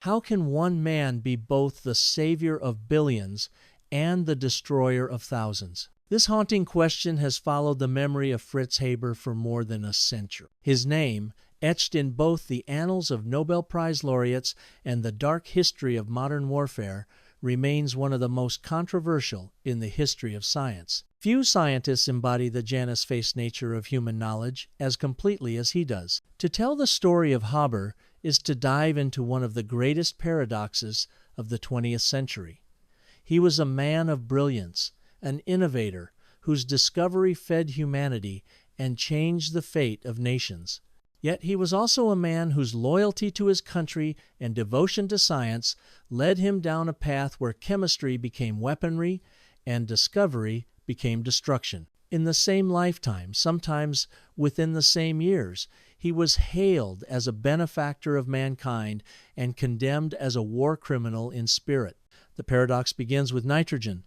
How can one man be both the savior of billions and the destroyer of thousands? This haunting question has followed the memory of Fritz Haber for more than a century. His name, etched in both the annals of Nobel Prize laureates and the dark history of modern warfare, remains one of the most controversial in the history of science. Few scientists embody the Janus-faced nature of human knowledge as completely as he does. To tell the story of Haber is to dive into one of the greatest paradoxes of the 20th century. He was a man of brilliance, an innovator whose discovery fed humanity and changed the fate of nations. Yet he was also a man whose loyalty to his country and devotion to science led him down a path where chemistry became weaponry and discovery became destruction. In the same lifetime, sometimes within the same years, he was hailed as a benefactor of mankind and condemned as a war criminal in spirit. The paradox begins with nitrogen.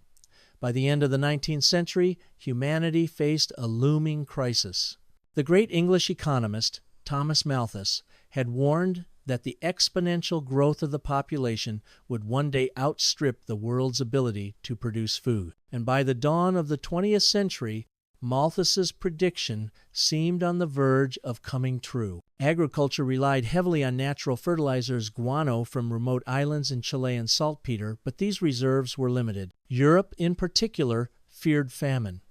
By the end of the 19th century, humanity faced a looming crisis. The great English economist, Thomas Malthus, had warned that the exponential growth of the population would one day outstrip the world's ability to produce food. And by the dawn of the 20th century, Malthus's prediction seemed on the verge of coming true. Agriculture relied heavily on natural fertilizers, guano from remote islands in Chilean saltpeter, but these reserves were limited. Europe, in particular, feared famine.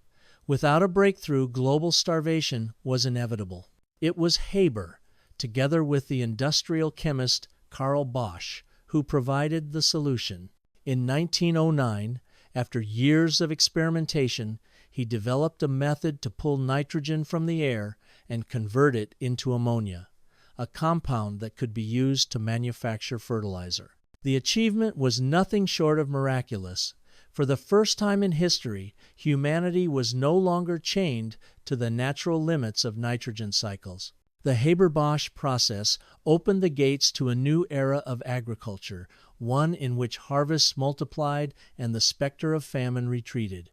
Without a breakthrough, global starvation was inevitable. It was Haber, together with the industrial chemist Carl Bosch, who provided the solution. In 1909, after years of experimentation, he developed a method to pull nitrogen from the air and convert it into ammonia, a compound that could be used to manufacture fertilizer. The achievement was nothing short of miraculous. For the first time in history, humanity was no longer chained to the natural limits of nitrogen cycles. The Haber-Bosch process opened the gates to a new era of agriculture, one in which harvests multiplied and the specter of famine retreated.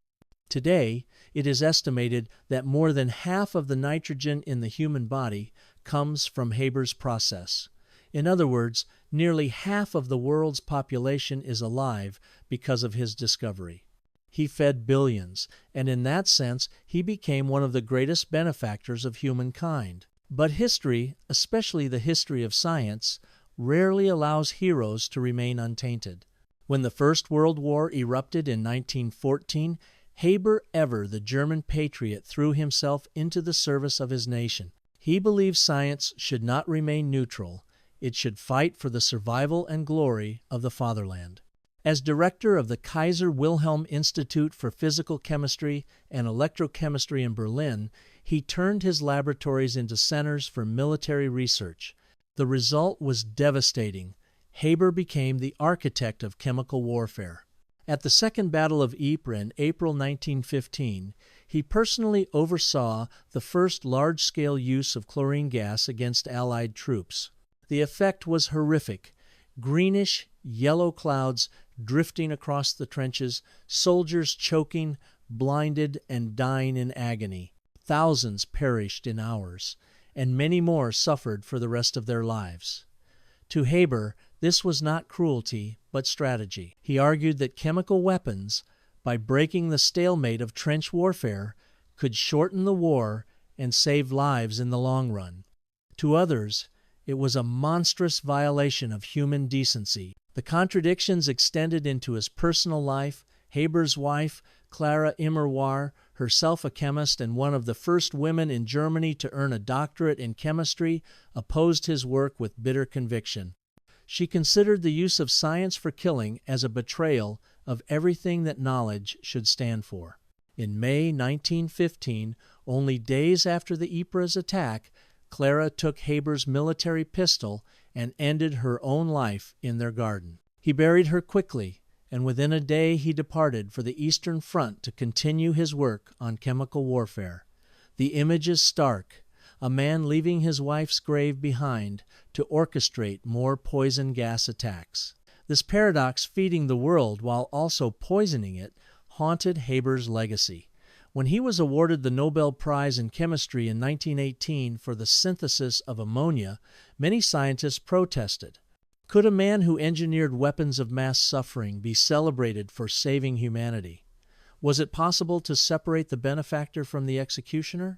Today, it is estimated that more than half of the nitrogen in the human body comes from Haber's process. In other words, nearly half of the world's population is alive because of his discovery. He fed billions, and in that sense, he became one of the greatest benefactors of humankind. But history, especially the history of science, rarely allows heroes to remain untainted. When the First World War erupted in 1914, Haber Ever, the German patriot, threw himself into the service of his nation. He believed science should not remain neutral. It should fight for the survival and glory of the fatherland. As director of the Kaiser Wilhelm Institute for Physical Chemistry and Electrochemistry in Berlin, he turned his laboratories into centers for military research. The result was devastating. Haber became the architect of chemical warfare. At the Second Battle of Ypres in April 1915, he personally oversaw the first large-scale use of chlorine gas against Allied troops. The effect was horrific. Greenish, yellow clouds drifting across the trenches, soldiers choking, blinded, and dying in agony. Thousands perished in hours, and many more suffered for the rest of their lives. To Haber, this was not cruelty, but strategy. He argued that chemical weapons, by breaking the stalemate of trench warfare, could shorten the war and save lives in the long run. To others, it was a monstrous violation of human decency. The contradictions extended into his personal life. Haber's wife, Clara Immerwahr, herself a chemist and one of the first women in Germany to earn a doctorate in chemistry, opposed his work with bitter conviction. She considered the use of science for killing as a betrayal of everything that knowledge should stand for. In May 1915, only days after the Ypres attack, Clara took Haber's military pistol and ended her own life in their garden. He buried her quickly, and within a day he departed for the Eastern Front to continue his work on chemical warfare. The image is stark, a man leaving his wife's grave behind to orchestrate more poison gas attacks. This paradox, feeding the world while also poisoning it, haunted Haber's legacy. When he was awarded the Nobel Prize in Chemistry in 1918 for the synthesis of ammonia, many scientists protested. Could a man who engineered weapons of mass suffering be celebrated for saving humanity? Was it possible to separate the benefactor from the executioner?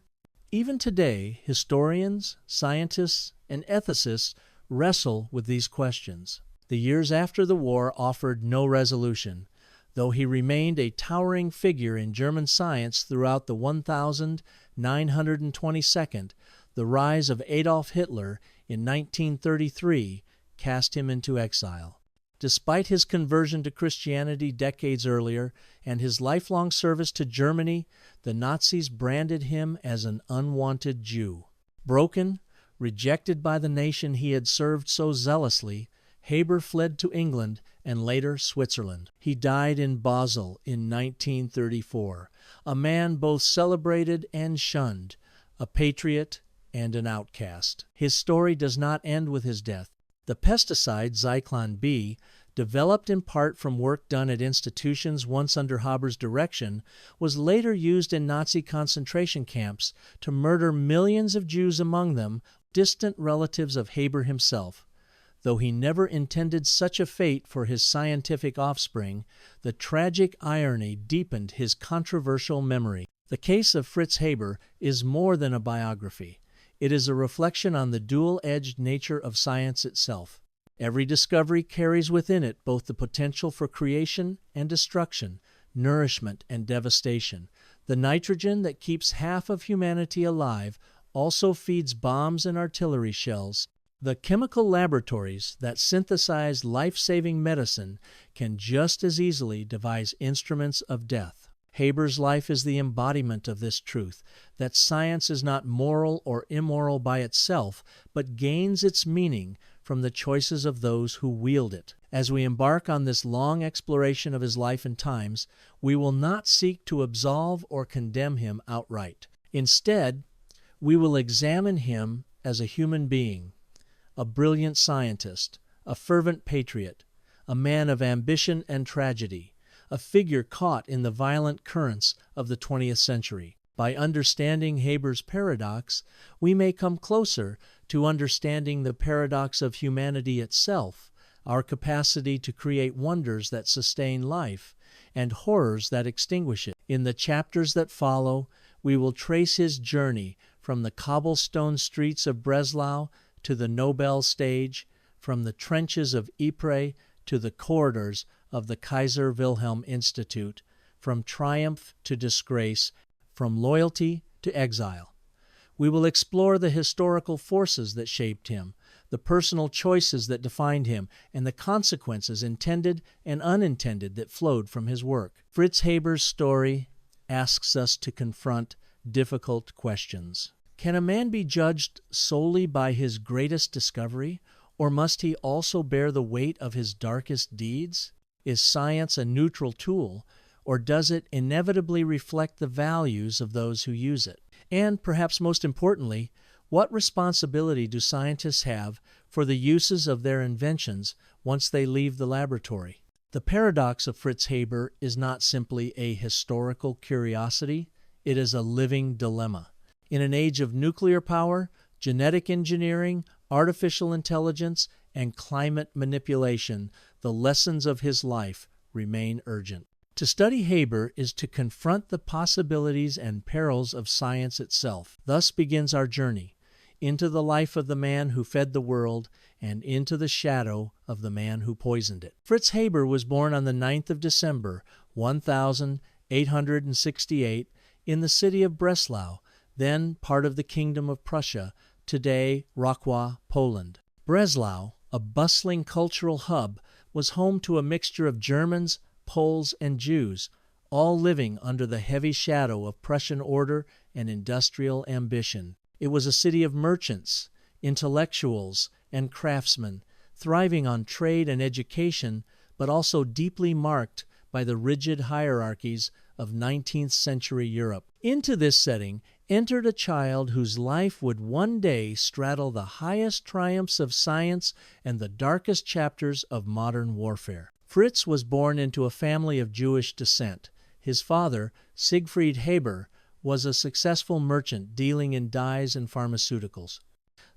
Even today, historians, scientists, and ethicists wrestle with these questions. The years after the war offered no resolution, though he remained a towering figure in German science throughout the 1922nd. The rise of Adolf Hitler in 1933 cast him into exile. Despite his conversion to Christianity decades earlier and his lifelong service to Germany, the Nazis branded him as an unwanted Jew. Broken, rejected by the nation he had served so zealously, Haber fled to England and later Switzerland. He died in Basel in 1934, a man both celebrated and shunned, a patriot and an outcast. His story does not end with his death. The pesticide Zyklon B, developed in part from work done at institutions once under Haber's direction, was later used in Nazi concentration camps to murder millions of Jews, among them distant relatives of Haber himself. Though he never intended such a fate for his scientific offspring, the tragic irony deepened his controversial memory. The case of Fritz Haber is more than a biography. It is a reflection on the dual-edged nature of science itself. Every discovery carries within it both the potential for creation and destruction, nourishment and devastation. The nitrogen that keeps half of humanity alive also feeds bombs and artillery shells. The chemical laboratories that synthesize life-saving medicine can just as easily devise instruments of death. Haber's life is the embodiment of this truth, that science is not moral or immoral by itself, but gains its meaning from the choices of those who wield it. As we embark on this long exploration of his life and times, we will not seek to absolve or condemn him outright. Instead, we will examine him as a human being, a brilliant scientist, a fervent patriot, a man of ambition and tragedy, a figure caught in the violent currents of the 20th century. By understanding Haber's paradox, we may come closer to understanding the paradox of humanity itself, our capacity to create wonders that sustain life and horrors that extinguish it. In the chapters that follow, we will trace his journey from the cobblestone streets of Breslau to the Nobel stage, from the trenches of Ypres to the corridors of the Kaiser Wilhelm Institute, from triumph to disgrace, from loyalty to exile. We will explore the historical forces that shaped him, the personal choices that defined him, and the consequences intended and unintended that flowed from his work. Fritz Haber's story asks us to confront difficult questions. Can a man be judged solely by his greatest discovery, or must he also bear the weight of his darkest deeds? Is science a neutral tool, or does it inevitably reflect the values of those who use it? And perhaps most importantly, what responsibility do scientists have for the uses of their inventions once they leave the laboratory? The paradox of Fritz Haber is not simply a historical curiosity, it is a living dilemma. In an age of nuclear power, genetic engineering, artificial intelligence, and climate manipulation, the lessons of his life remain urgent. To study Haber is to confront the possibilities and perils of science itself. Thus begins our journey into the life of the man who fed the world and into the shadow of the man who poisoned it. Fritz Haber was born on the 9th of December, 1868, in the city of Breslau, then part of the Kingdom of Prussia, today Rakowa, Poland. Breslau, a bustling cultural hub, was home to a mixture of Germans, Poles, and Jews, all living under the heavy shadow of Prussian order and industrial ambition. It was a city of merchants, intellectuals, and craftsmen, thriving on trade and education, but also deeply marked by the rigid hierarchies of 19th century Europe. Into this setting entered a child whose life would one day straddle the highest triumphs of science and the darkest chapters of modern warfare. Fritz was born into a family of Jewish descent. His father, Siegfried Haber, was a successful merchant dealing in dyes and pharmaceuticals.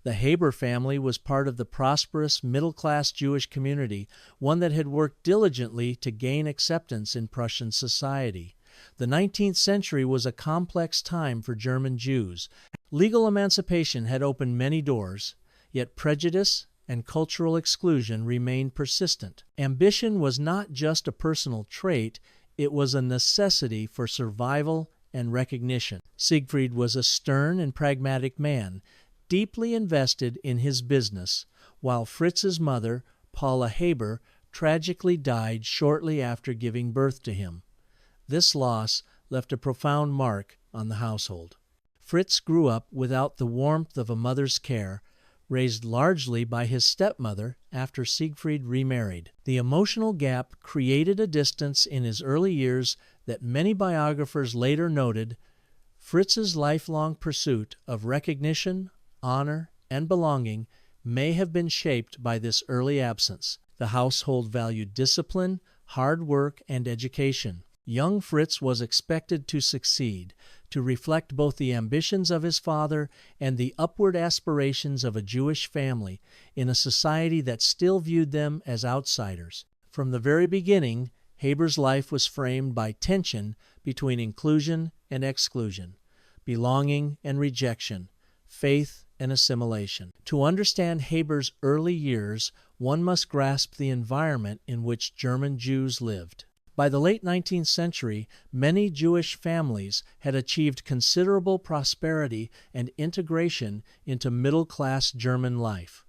The Haber family was part of the prosperous middle-class Jewish community, one that had worked diligently to gain acceptance in Prussian society. The 19th century was a complex time for German Jews. Legal emancipation had opened many doors, yet prejudice and cultural exclusion remained persistent. Ambition was not just a personal trait, it was a necessity for survival and recognition. Siegfried was a stern and pragmatic man, deeply invested in his business, while Fritz's mother, Paula Haber, tragically died shortly after giving birth to him. This loss left a profound mark on the household. Fritz grew up without the warmth of a mother's care, raised largely by his stepmother after Siegfried remarried. The emotional gap created a distance in his early years that many biographers later noted. Fritz's lifelong pursuit of recognition, honor, and belonging may have been shaped by this early absence. The household valued discipline, hard work, and education. Young Fritz was expected to succeed, to reflect both the ambitions of his father and the upward aspirations of a Jewish family in a society that still viewed them as outsiders. From the very beginning, Haber's life was framed by tension between inclusion and exclusion, belonging and rejection, faith and assimilation. To understand Haber's early years, one must grasp the environment in which German Jews lived. By the late 19th century, many Jewish families had achieved considerable prosperity and integration into middle-class German life.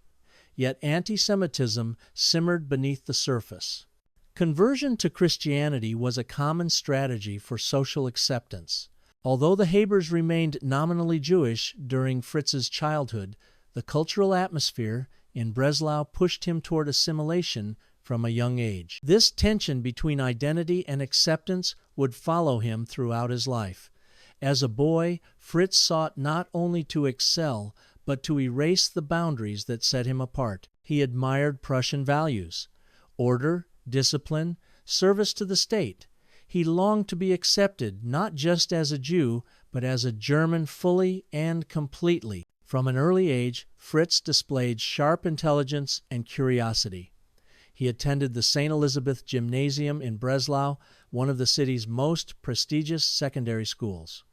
Yet anti-Semitism simmered beneath the surface. Conversion to Christianity was a common strategy for social acceptance. Although the Habers remained nominally Jewish during Fritz's childhood, the cultural atmosphere in Breslau pushed him toward assimilation from a young age. This tension between identity and acceptance would follow him throughout his life. As a boy, Fritz sought not only to excel, but to erase the boundaries that set him apart. He admired Prussian values: order, discipline, service to the state. He longed to be accepted not just as a Jew, but as a German fully and completely. From an early age, Fritz displayed sharp intelligence and curiosity. He attended the St. Elizabeth Gymnasium in Breslau, one of the city's most prestigious secondary schools.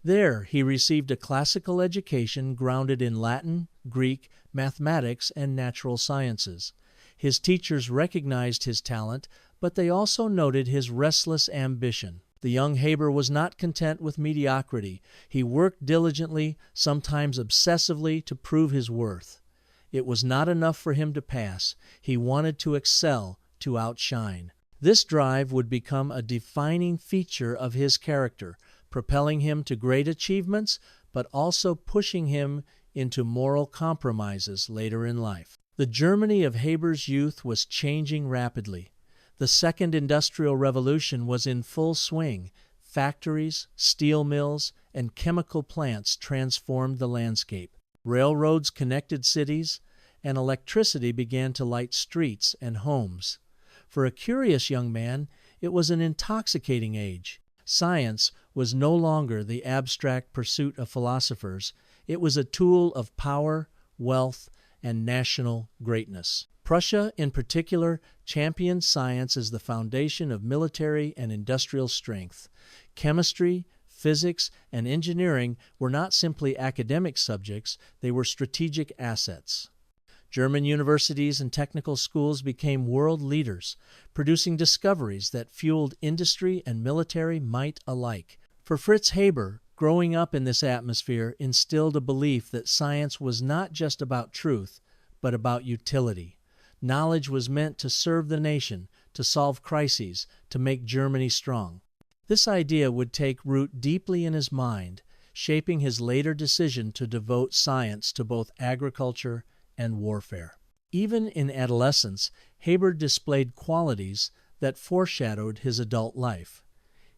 There, he received a classical education grounded in Latin, Greek, mathematics, and natural sciences. His teachers recognized his talent, but they also noted his restless ambition. The young Haber was not content with mediocrity. He worked diligently, sometimes obsessively, to prove his worth. It was not enough for him to pass. He wanted to excel, to outshine. This drive would become a defining feature of his character, propelling him to great achievements, but also pushing him into moral compromises later in life. The Germany of Haber's youth was changing rapidly. The Second Industrial Revolution was in full swing. Factories, steel mills, and chemical plants transformed the landscape. Railroads connected cities, and electricity began to light streets and homes. For a curious young man, it was an intoxicating age. Science was no longer the abstract pursuit of philosophers. It was a tool of power, wealth, and national greatness. Prussia, in particular, championed science as the foundation of military and industrial strength. Chemistry, physics, and engineering were not simply academic subjects, they were strategic assets. German universities and technical schools became world leaders, producing discoveries that fueled industry and military might alike. For Fritz Haber, growing up in this atmosphere instilled a belief that science was not just about truth, but about utility. Knowledge was meant to serve the nation, to solve crises, to make Germany strong. This idea would take root deeply in his mind, shaping his later decision to devote science to both agriculture and warfare. Even in adolescence, Haber displayed qualities that foreshadowed his adult life.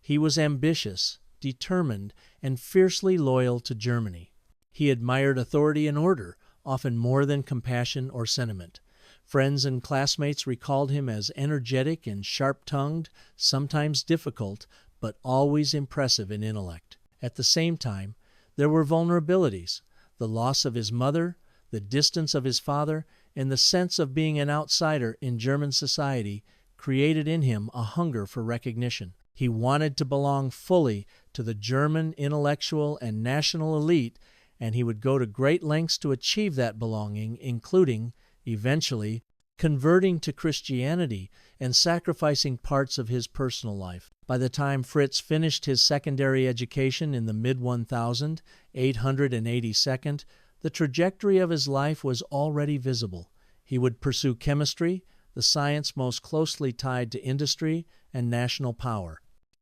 He was ambitious, determined, and fiercely loyal to Germany. He admired authority and order, often more than compassion or sentiment. Friends and classmates recalled him as energetic and sharp-tongued, sometimes difficult, but always impressive in intellect. At the same time, there were vulnerabilities: the loss of his mother, the distance of his father, and the sense of being an outsider in German society created in him a hunger for recognition. He wanted to belong fully to the German intellectual and national elite, and he would go to great lengths to achieve that belonging, including, eventually, converting to Christianity and sacrificing parts of his personal life. By the time Fritz finished his secondary education in the mid-1882nd, the trajectory of his life was already visible. He would pursue chemistry, the science most closely tied to industry and national power.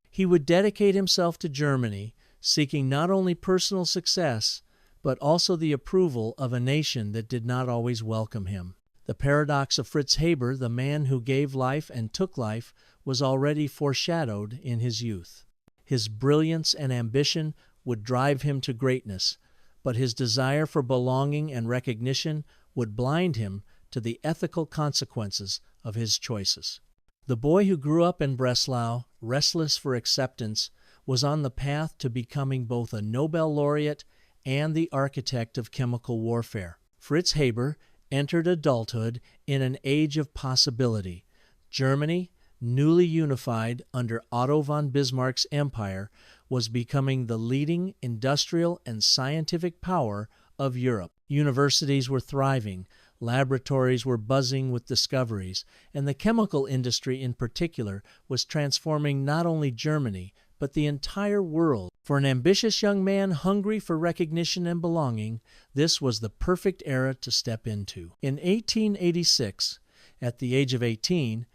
He would dedicate himself to Germany, seeking not only personal success, but also the approval of a nation that did not always welcome him. The paradox of Fritz Haber, the man who gave life and took life, was already foreshadowed in his youth. His brilliance and ambition would drive him to greatness, but his desire for belonging and recognition would blind him to the ethical consequences of his choices. The boy who grew up in Breslau, restless for acceptance, was on the path to becoming both a Nobel laureate and the architect of chemical warfare. Fritz Haber entered adulthood in an age of possibility. Germany, newly unified under Otto von Bismarck's empire, was becoming the leading industrial and scientific power of Europe. Universities were thriving, laboratories were buzzing with discoveries, and the chemical industry in particular was transforming not only Germany, but the entire world. For an ambitious young man hungry for recognition and belonging, this was the perfect era to step into. In 1886, at the age of 18,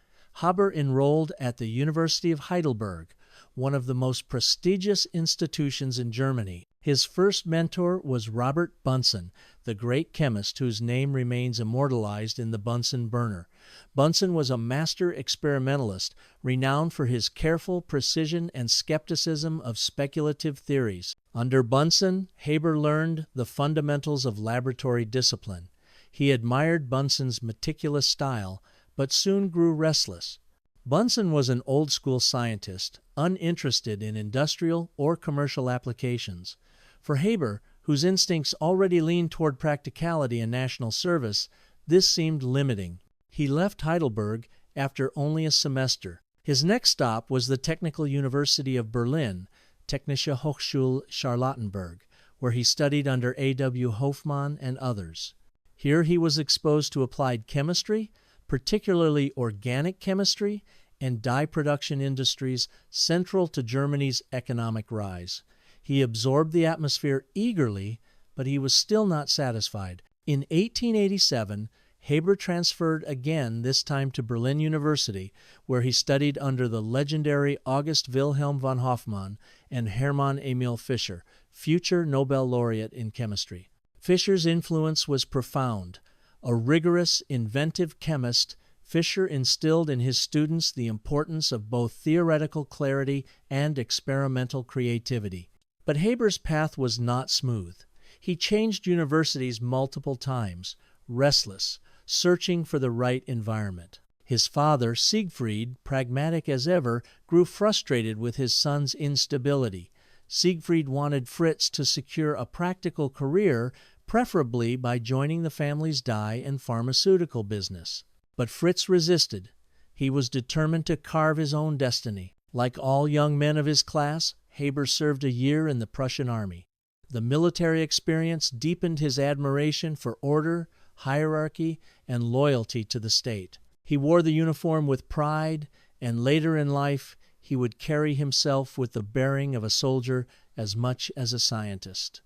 Haber enrolled at the University of Heidelberg, one of the most prestigious institutions in Germany. His first mentor was Robert Bunsen, the great chemist whose name remains immortalized in the Bunsen burner. Bunsen was a master experimentalist, renowned for his careful precision and skepticism of speculative theories. Under Bunsen, Haber learned the fundamentals of laboratory discipline. He admired Bunsen's meticulous style, but soon grew restless. Bunsen was an old-school scientist, uninterested in industrial or commercial applications. For Haber, whose instincts already leaned toward practicality and national service, this seemed limiting. He left Heidelberg after only a semester. His next stop was the Technical University of Berlin, Technische Hochschule Charlottenburg, where he studied under A.W. Hofmann and others. Here he was exposed to applied chemistry, particularly organic chemistry, and dye production industries central to Germany's economic rise. He absorbed the atmosphere eagerly, but he was still not satisfied. In 1887, Haber transferred again, this time to Berlin University, where he studied under the legendary August Wilhelm von Hofmann and Hermann Emil Fischer, future Nobel laureate in chemistry. Fischer's influence was profound. A rigorous, inventive chemist, Fischer instilled in his students the importance of both theoretical clarity and experimental creativity. But Haber's path was not smooth. He changed universities multiple times, restless, searching for the right environment. His father, Siegfried, pragmatic as ever, grew frustrated with his son's instability. Siegfried wanted Fritz to secure a practical career, preferably by joining the family's dye and pharmaceutical business. But Fritz resisted. He was determined to carve his own destiny. Like all young men of his class, Haber served a year in the Prussian army. The military experience deepened his admiration for order, hierarchy, and loyalty to the state. He wore the uniform with pride, and later in life he would carry himself with the bearing of a soldier as much as a scientist.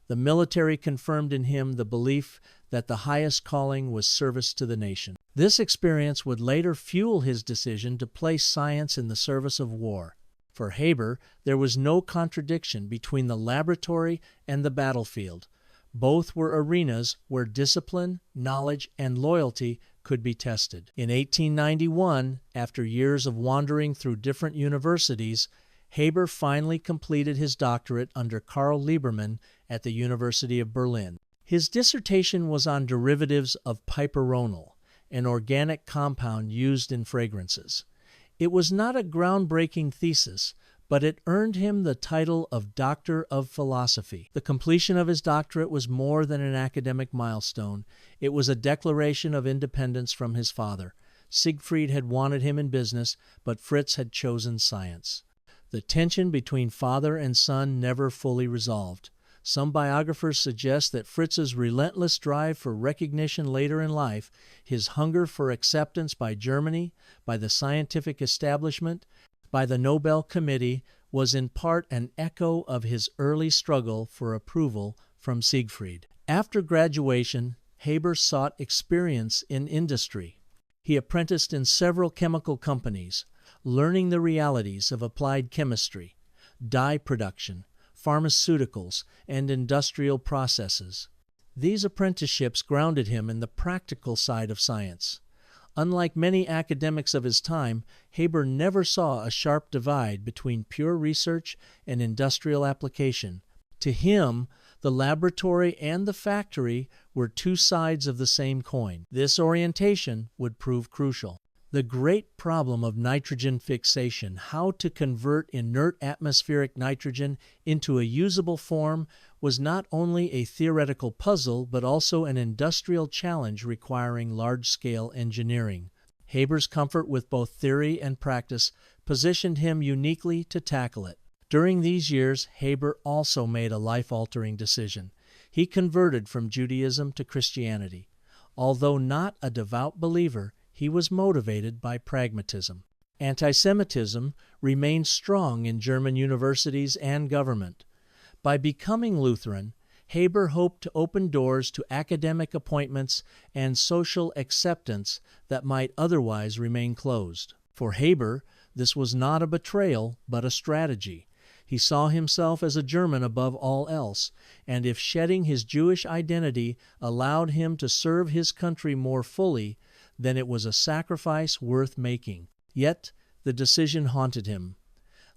The military confirmed in him the belief that the highest calling was service to the nation. This experience would later fuel his decision to place science in the service of war. For Haber, there was no contradiction between the laboratory and the battlefield. Both were arenas where discipline, knowledge, and loyalty could be tested. In 1891, after years of wandering through different universities, Haber finally completed his doctorate under Karl Liebermann at the University of Berlin. His dissertation was on derivatives of piperonal, an organic compound used in fragrances. It was not a groundbreaking thesis, but it earned him the title of Doctor of Philosophy. The completion of his doctorate was more than an academic milestone. It was a declaration of independence from his father. Siegfried had wanted him in business, but Fritz had chosen science. The tension between father and son never fully resolved. Some biographers suggest that Fritz's relentless drive for recognition later in life, his hunger for acceptance by Germany, by the scientific establishment, by the Nobel Committee, was in part an echo of his early struggle for approval from Siegfried. After graduation, Haber sought experience in industry. He apprenticed in several chemical companies, learning the realities of applied chemistry, dye production, pharmaceuticals, and industrial processes. These apprenticeships grounded him in the practical side of science. Unlike many academics of his time, Haber never saw a sharp divide between pure research and industrial application. To him, the laboratory and the factory were two sides of the same coin. This orientation would prove crucial. The great problem of nitrogen fixation, how to convert inert atmospheric nitrogen into a usable form, was not only a theoretical puzzle, but also an industrial challenge requiring large-scale engineering. Haber's comfort with both theory and practice positioned him uniquely to tackle it. During these years, Haber also made a life-altering decision. He converted from Judaism to Christianity. Although not a devout believer, he was motivated by pragmatism. Anti-Semitism remained strong in German universities and government. By becoming Lutheran, Haber hoped to open doors to academic appointments and social acceptance that might otherwise remain closed. For Haber, this was not a betrayal, but a strategy. He saw himself as a German above all else, and if shedding his Jewish identity allowed him to serve his country more fully, then it was a sacrifice worth making. Yet the decision haunted him.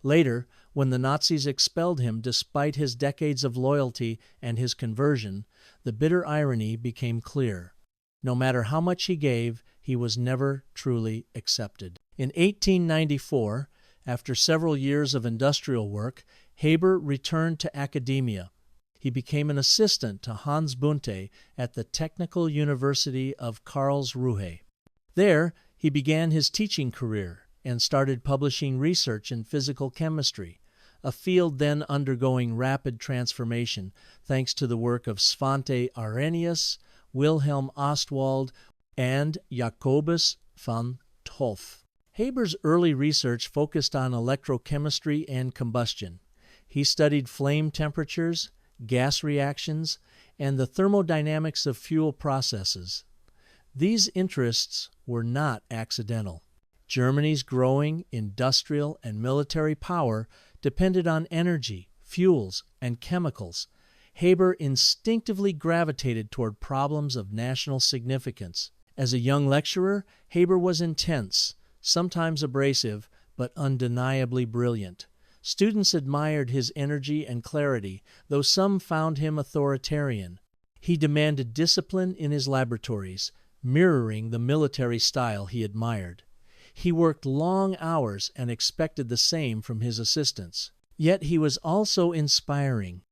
Later, when the Nazis expelled him despite his decades of loyalty and his conversion, the bitter irony became clear. No matter how much he gave, he was never truly accepted. In 1894, after several years of industrial work, Haber returned to academia. He became an assistant to Hans Bunte at the Technical University of Karlsruhe. There, he began his teaching career and started publishing research in physical chemistry, a field then undergoing rapid transformation thanks to the work of Svante Arrhenius, Wilhelm Ostwald, and Jacobus van 't Hoff. Haber's early research focused on electrochemistry and combustion. He studied flame temperatures, gas reactions, and the thermodynamics of fuel processes. These interests were not accidental. Germany's growing industrial and military power depended on energy, fuels, and chemicals. Haber instinctively gravitated toward problems of national significance. As a young lecturer, Haber was intense, sometimes abrasive, but undeniably brilliant. Students admired his energy and clarity, though some found him authoritarian. He demanded discipline in his laboratories, mirroring the military style he admired. He worked long hours and expected the same from his assistants. Yet he was also inspiring.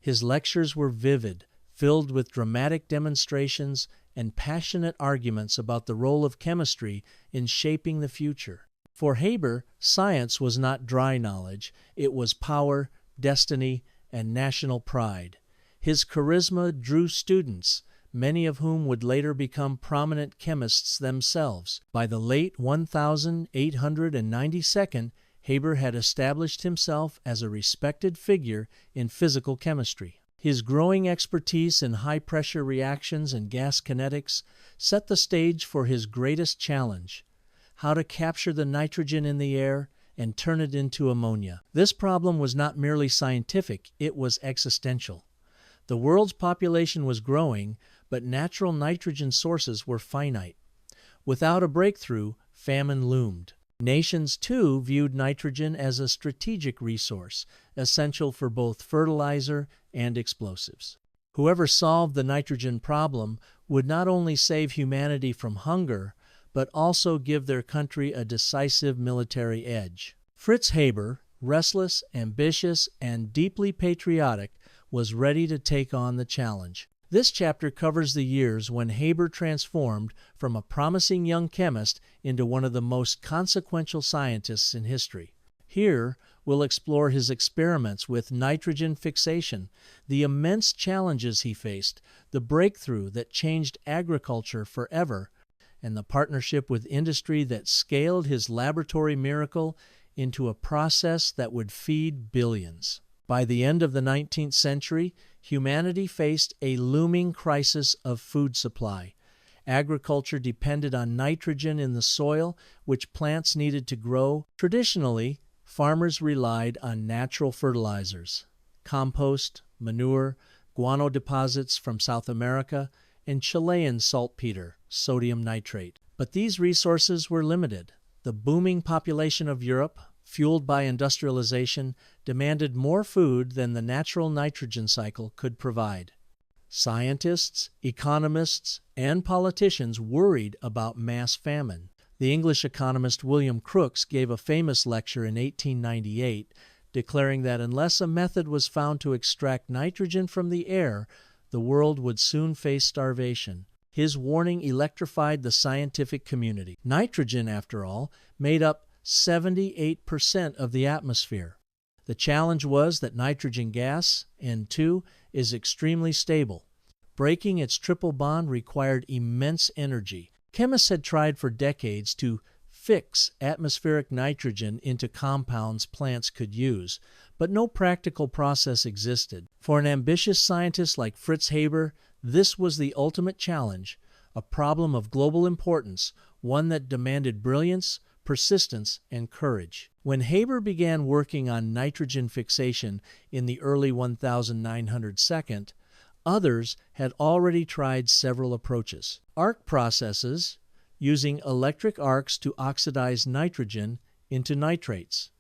His lectures were vivid, filled with dramatic demonstrations and passionate arguments about the role of chemistry in shaping the future. For Haber, science was not dry knowledge, it was power, destiny, and national pride. His charisma drew students, many of whom would later become prominent chemists themselves. By the late 1892, Haber had established himself as a respected figure in physical chemistry. His growing expertise in high-pressure reactions and gas kinetics set the stage for his greatest challenge: how to capture the nitrogen in the air and turn it into ammonia. This problem was not merely scientific, it was existential. The world's population was growing, but natural nitrogen sources were finite. Without a breakthrough, famine loomed. Nations, too, viewed nitrogen as a strategic resource, essential for both fertilizer and explosives. Whoever solved the nitrogen problem would not only save humanity from hunger, but also give their country a decisive military edge. Fritz Haber, restless, ambitious, and deeply patriotic, was ready to take on the challenge. This chapter covers the years when Haber transformed from a promising young chemist into one of the most consequential scientists in history. Here, we'll explore his experiments with nitrogen fixation, the immense challenges he faced, the breakthrough that changed agriculture forever, and the partnership with industry that scaled his laboratory miracle into a process that would feed billions. By the end of the 19th century, humanity faced a looming crisis of food supply. Agriculture depended on nitrogen in the soil, which plants needed to grow. Traditionally, farmers relied on natural fertilizers, compost, manure, guano deposits from South America, and Chilean saltpeter, sodium nitrate. But these resources were limited. The booming population of Europe, fueled by industrialization, demanded more food than the natural nitrogen cycle could provide. Scientists, economists, and politicians worried about mass famine. The English economist William Crookes gave a famous lecture in 1898, declaring that unless a method was found to extract nitrogen from the air, the world would soon face starvation. His warning electrified the scientific community. Nitrogen, after all, made up 78% of the atmosphere. The challenge was that nitrogen gas, N2, is extremely stable. Breaking its triple bond required immense energy. Chemists had tried for decades to fix atmospheric nitrogen into compounds plants could use, but no practical process existed. For an ambitious scientist like Fritz Haber, this was the ultimate challenge, a problem of global importance, one that demanded brilliance, persistence, and courage. When Haber began working on nitrogen fixation in the early 1902, others had already tried several approaches. Arc processes, using electric arcs to oxidize nitrogen into nitrates.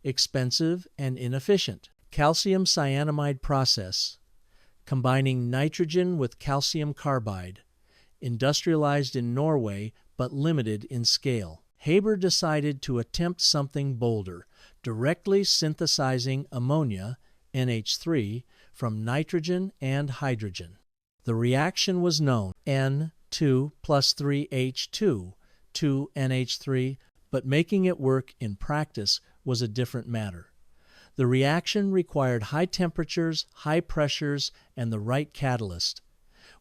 Expensive and inefficient. Calcium cyanamide process, combining nitrogen with calcium carbide, industrialized in Norway but limited in scale. Haber decided to attempt something bolder, directly synthesizing ammonia, NH3, from nitrogen and hydrogen. The reaction was known, N2 plus 3H2, 2NH3, but making it work in practice was a different matter. The reaction required high temperatures, high pressures, and the right catalyst.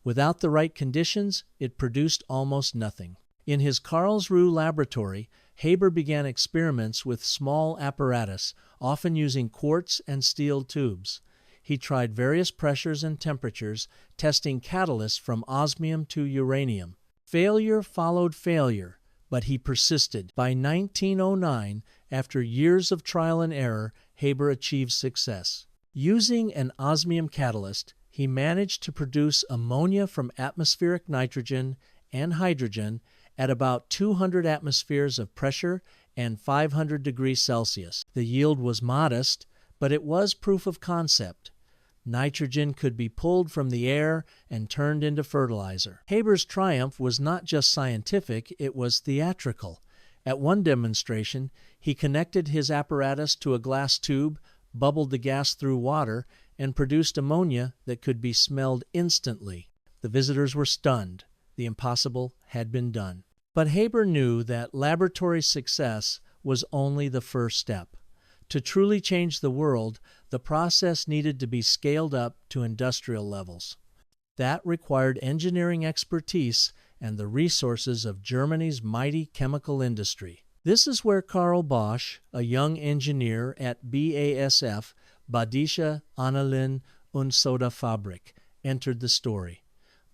Without the right conditions, it produced almost nothing. In his Karlsruhe laboratory, Haber began experiments with small apparatus, often using quartz and steel tubes. He tried various pressures and temperatures, testing catalysts from osmium to uranium. Failure followed failure, but he persisted. By 1909, after years of trial and error, Haber achieved success. Using an osmium catalyst, he managed to produce ammonia from atmospheric nitrogen and hydrogen at about 200 atmospheres of pressure and 500 degrees Celsius. The yield was modest, but it was proof of concept. Nitrogen could be pulled from the air and turned into fertilizer. Haber's triumph was not just scientific, it was theatrical. At one demonstration, he connected his apparatus to a glass tube, bubbled the gas through water, and produced ammonia that could be smelled instantly. The visitors were stunned. The impossible had been done. But Haber knew that laboratory success was only the first step. To truly change the world, the process needed to be scaled up to industrial levels. That required engineering expertise and the resources of Germany's mighty chemical industry. This is where Karl Bosch, a young engineer at BASF, Badische Anilin- und Soda-Fabrik, entered the story.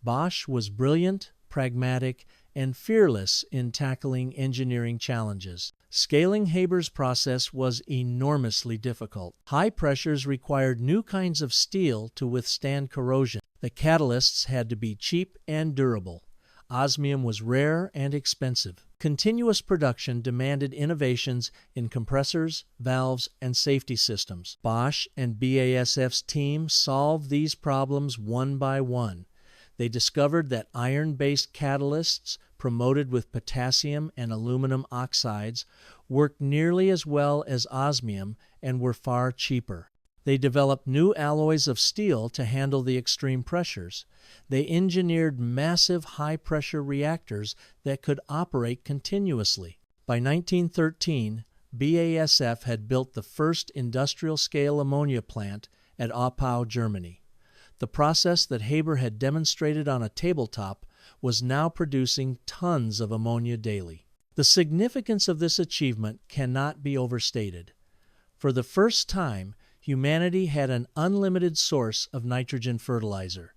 Bosch was brilliant, pragmatic, and fearless in tackling engineering challenges. Scaling Haber's process was enormously difficult. High pressures required new kinds of steel to withstand corrosion. The catalysts had to be cheap and durable. Osmium was rare and expensive. Continuous production demanded innovations in compressors, valves, and safety systems. Bosch and BASF's team solved these problems one by one. They discovered that iron-based catalysts promoted with potassium and aluminum oxides worked nearly as well as osmium and were far cheaper. They developed new alloys of steel to handle the extreme pressures. They engineered massive high-pressure reactors that could operate continuously. By 1913, BASF had built the first industrial-scale ammonia plant at Oppau, Germany. The process that Haber had demonstrated on a tabletop was now producing tons of ammonia daily. The significance of this achievement cannot be overstated. For the first time, humanity had an unlimited source of nitrogen fertilizer.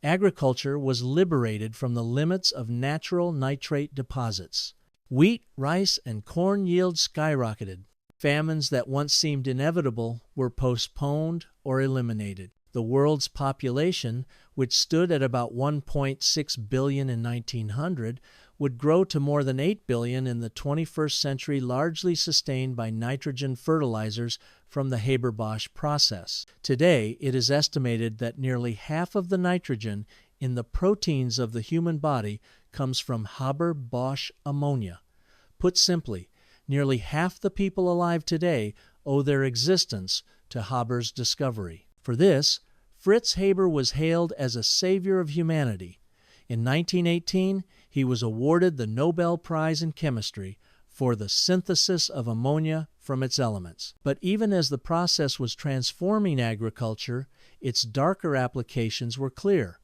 Agriculture was liberated from the limits of natural nitrate deposits. Wheat, rice, and corn yields skyrocketed. Famines that once seemed inevitable were postponed or eliminated. The world's population, which stood at about 1.6 billion in 1900, would grow to more than 8 billion in the 21st century, largely sustained by nitrogen fertilizers from the Haber-Bosch process. Today, it is estimated that nearly half of the nitrogen in the proteins of the human body comes from Haber-Bosch ammonia. Put simply, nearly half the people alive today owe their existence to Haber's discovery. For this, Fritz Haber was hailed as a savior of humanity. In 1918, he was awarded the Nobel Prize in Chemistry for the synthesis of ammonia from its elements. But even as the process was transforming agriculture, its darker applications were clear.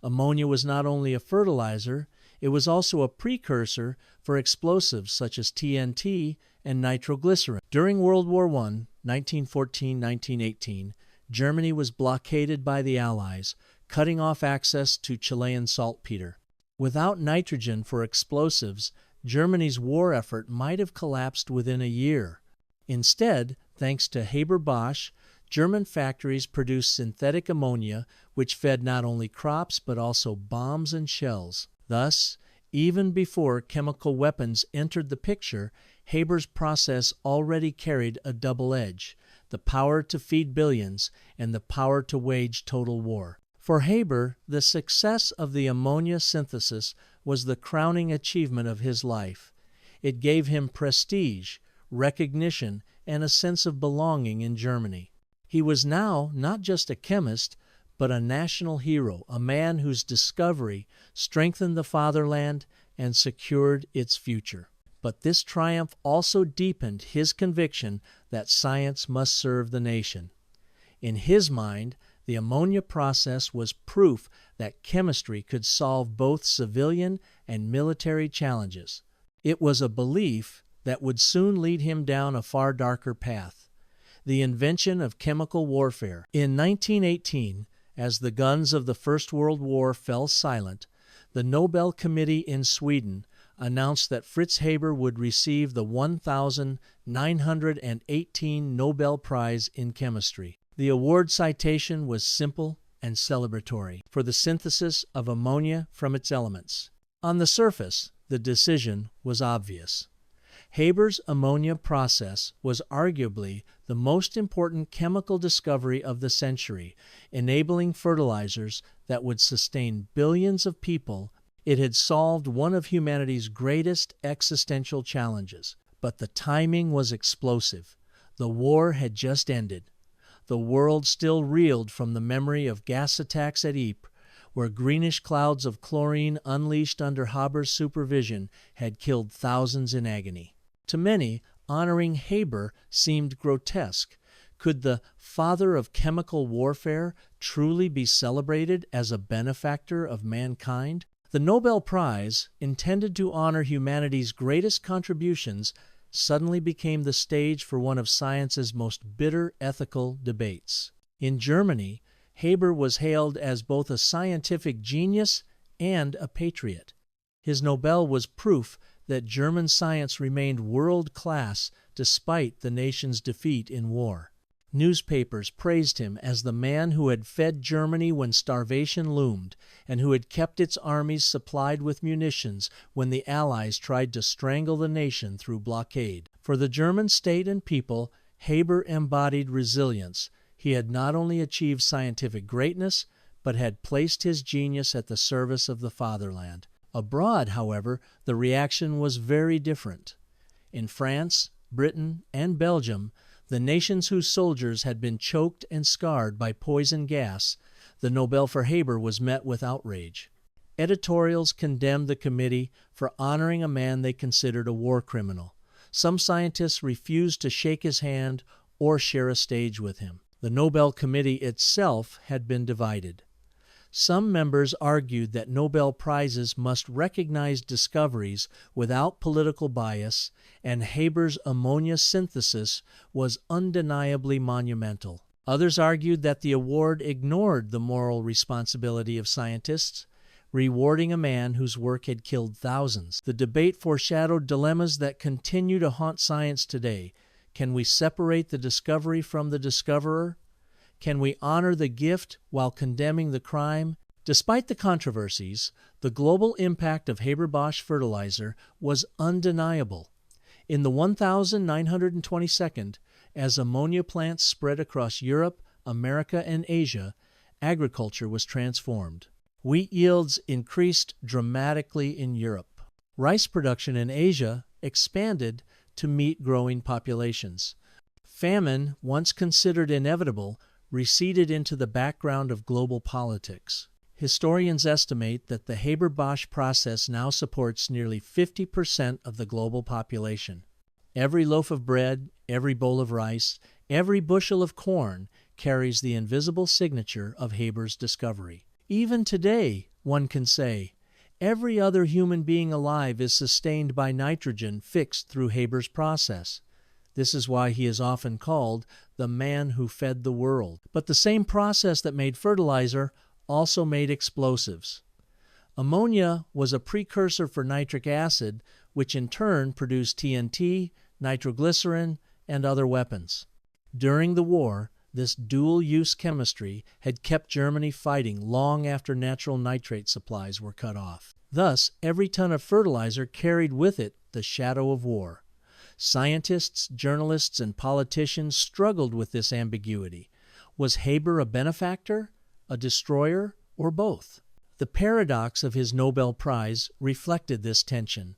Ammonia was not only a fertilizer, it was also a precursor for explosives such as TNT and nitroglycerin. During World War I, 1914-1918, Germany was blockaded by the Allies, cutting off access to Chilean saltpeter. Without nitrogen for explosives, Germany's war effort might have collapsed within a year. Instead, thanks to Haber-Bosch, German factories produced synthetic ammonia, which fed not only crops but also bombs and shells. Thus, even before chemical weapons entered the picture, Haber's process already carried a double edge: the power to feed billions and the power to wage total war. For Haber, the success of the ammonia synthesis was the crowning achievement of his life. It gave him prestige, recognition, and a sense of belonging in Germany. He was now not just a chemist, but a national hero, a man whose discovery strengthened the fatherland and secured its future. But this triumph also deepened his conviction that science must serve the nation. In his mind, the ammonia process was proof that chemistry could solve both civilian and military challenges. It was a belief that would soon lead him down a far darker path: the invention of chemical warfare. In 1918, as the guns of the First World War fell silent, the Nobel Committee in Sweden announced that Fritz Haber would receive the 1918 Nobel Prize in Chemistry. The award citation was simple and celebratory: for the synthesis of ammonia from its elements. On the surface, the decision was obvious. Haber's ammonia process was arguably the most important chemical discovery of the century, enabling fertilizers that would sustain billions of people. It had solved one of humanity's greatest existential challenges. But the timing was explosive. The war had just ended. The world still reeled from the memory of gas attacks at Ypres, where greenish clouds of chlorine unleashed under Haber's supervision had killed thousands in agony. To many, honoring Haber seemed grotesque. Could the father of chemical warfare truly be celebrated as a benefactor of mankind? The Nobel Prize, intended to honor humanity's greatest contributions, suddenly became the stage for one of science's most bitter ethical debates. In Germany, Haber was hailed as both a scientific genius and a patriot. His Nobel was proof that German science remained world-class despite the nation's defeat in war. Newspapers praised him as the man who had fed Germany when starvation loomed, and who had kept its armies supplied with munitions when the Allies tried to strangle the nation through blockade. For the German state and people, Haber embodied resilience. He had not only achieved scientific greatness, but had placed his genius at the service of the fatherland. Abroad, however, the reaction was very different. In France, Britain, and Belgium, the nations whose soldiers had been choked and scarred by poison gas, the Nobel for Haber was met with outrage. Editorials condemned the committee for honoring a man they considered a war criminal. Some scientists refused to shake his hand or share a stage with him. The Nobel Committee itself had been divided. Some members argued that Nobel Prizes must recognize discoveries without political bias, and Haber's ammonia synthesis was undeniably monumental. Others argued that the award ignored the moral responsibility of scientists, rewarding a man whose work had killed thousands. The debate foreshadowed dilemmas that continue to haunt science today. Can we separate the discovery from the discoverer? Can we honor the gift while condemning the crime? Despite the controversies, the global impact of Haber-Bosch fertilizer was undeniable. In the 1922nd, as ammonia plants spread across Europe, America, and Asia, agriculture was transformed. Wheat yields increased dramatically in Europe. Rice production in Asia expanded to meet growing populations. Famine, once considered inevitable, receded into the background of global politics. Historians estimate that the Haber-Bosch process now supports nearly 50% of the global population. Every loaf of bread, every bowl of rice, every bushel of corn carries the invisible signature of Haber's discovery. Even today, one can say, every other human being alive is sustained by nitrogen fixed through Haber's process. This is why he is often called the man who fed the world. But the same process that made fertilizer also made explosives. Ammonia was a precursor for nitric acid, which in turn produced TNT, nitroglycerin, and other weapons. During the war, this dual-use chemistry had kept Germany fighting long after natural nitrate supplies were cut off. Thus, every ton of fertilizer carried with it the shadow of war. Scientists, journalists, and politicians struggled with this ambiguity. Was Haber a benefactor, a destroyer, or both? The paradox of his Nobel Prize reflected this tension.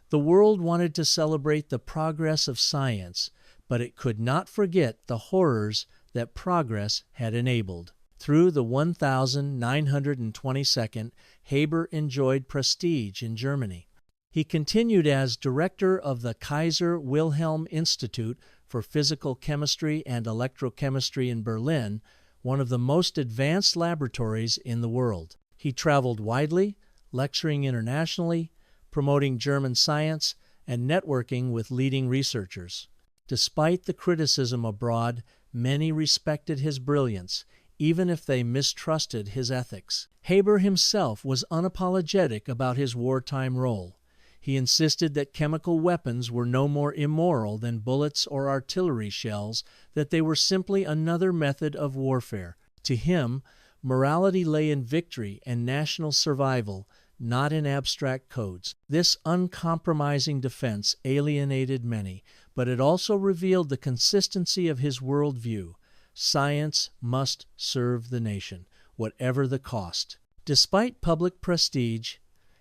The world wanted to celebrate the progress of science, but it could not forget the horrors that progress had enabled. Through the 1922nd, Haber enjoyed prestige in Germany. He continued as director of the Kaiser Wilhelm Institute for Physical Chemistry and Electrochemistry in Berlin, one of the most advanced laboratories in the world. He traveled widely, lecturing internationally, promoting German science, and networking with leading researchers. Despite the criticism abroad, many respected his brilliance, even if they mistrusted his ethics. Haber himself was unapologetic about his wartime role. He insisted that chemical weapons were no more immoral than bullets or artillery shells, that they were simply another method of warfare. To him, morality lay in victory and national survival, not in abstract codes. This uncompromising defense alienated many, but it also revealed the consistency of his worldview. Science must serve the nation, whatever the cost. Despite public prestige,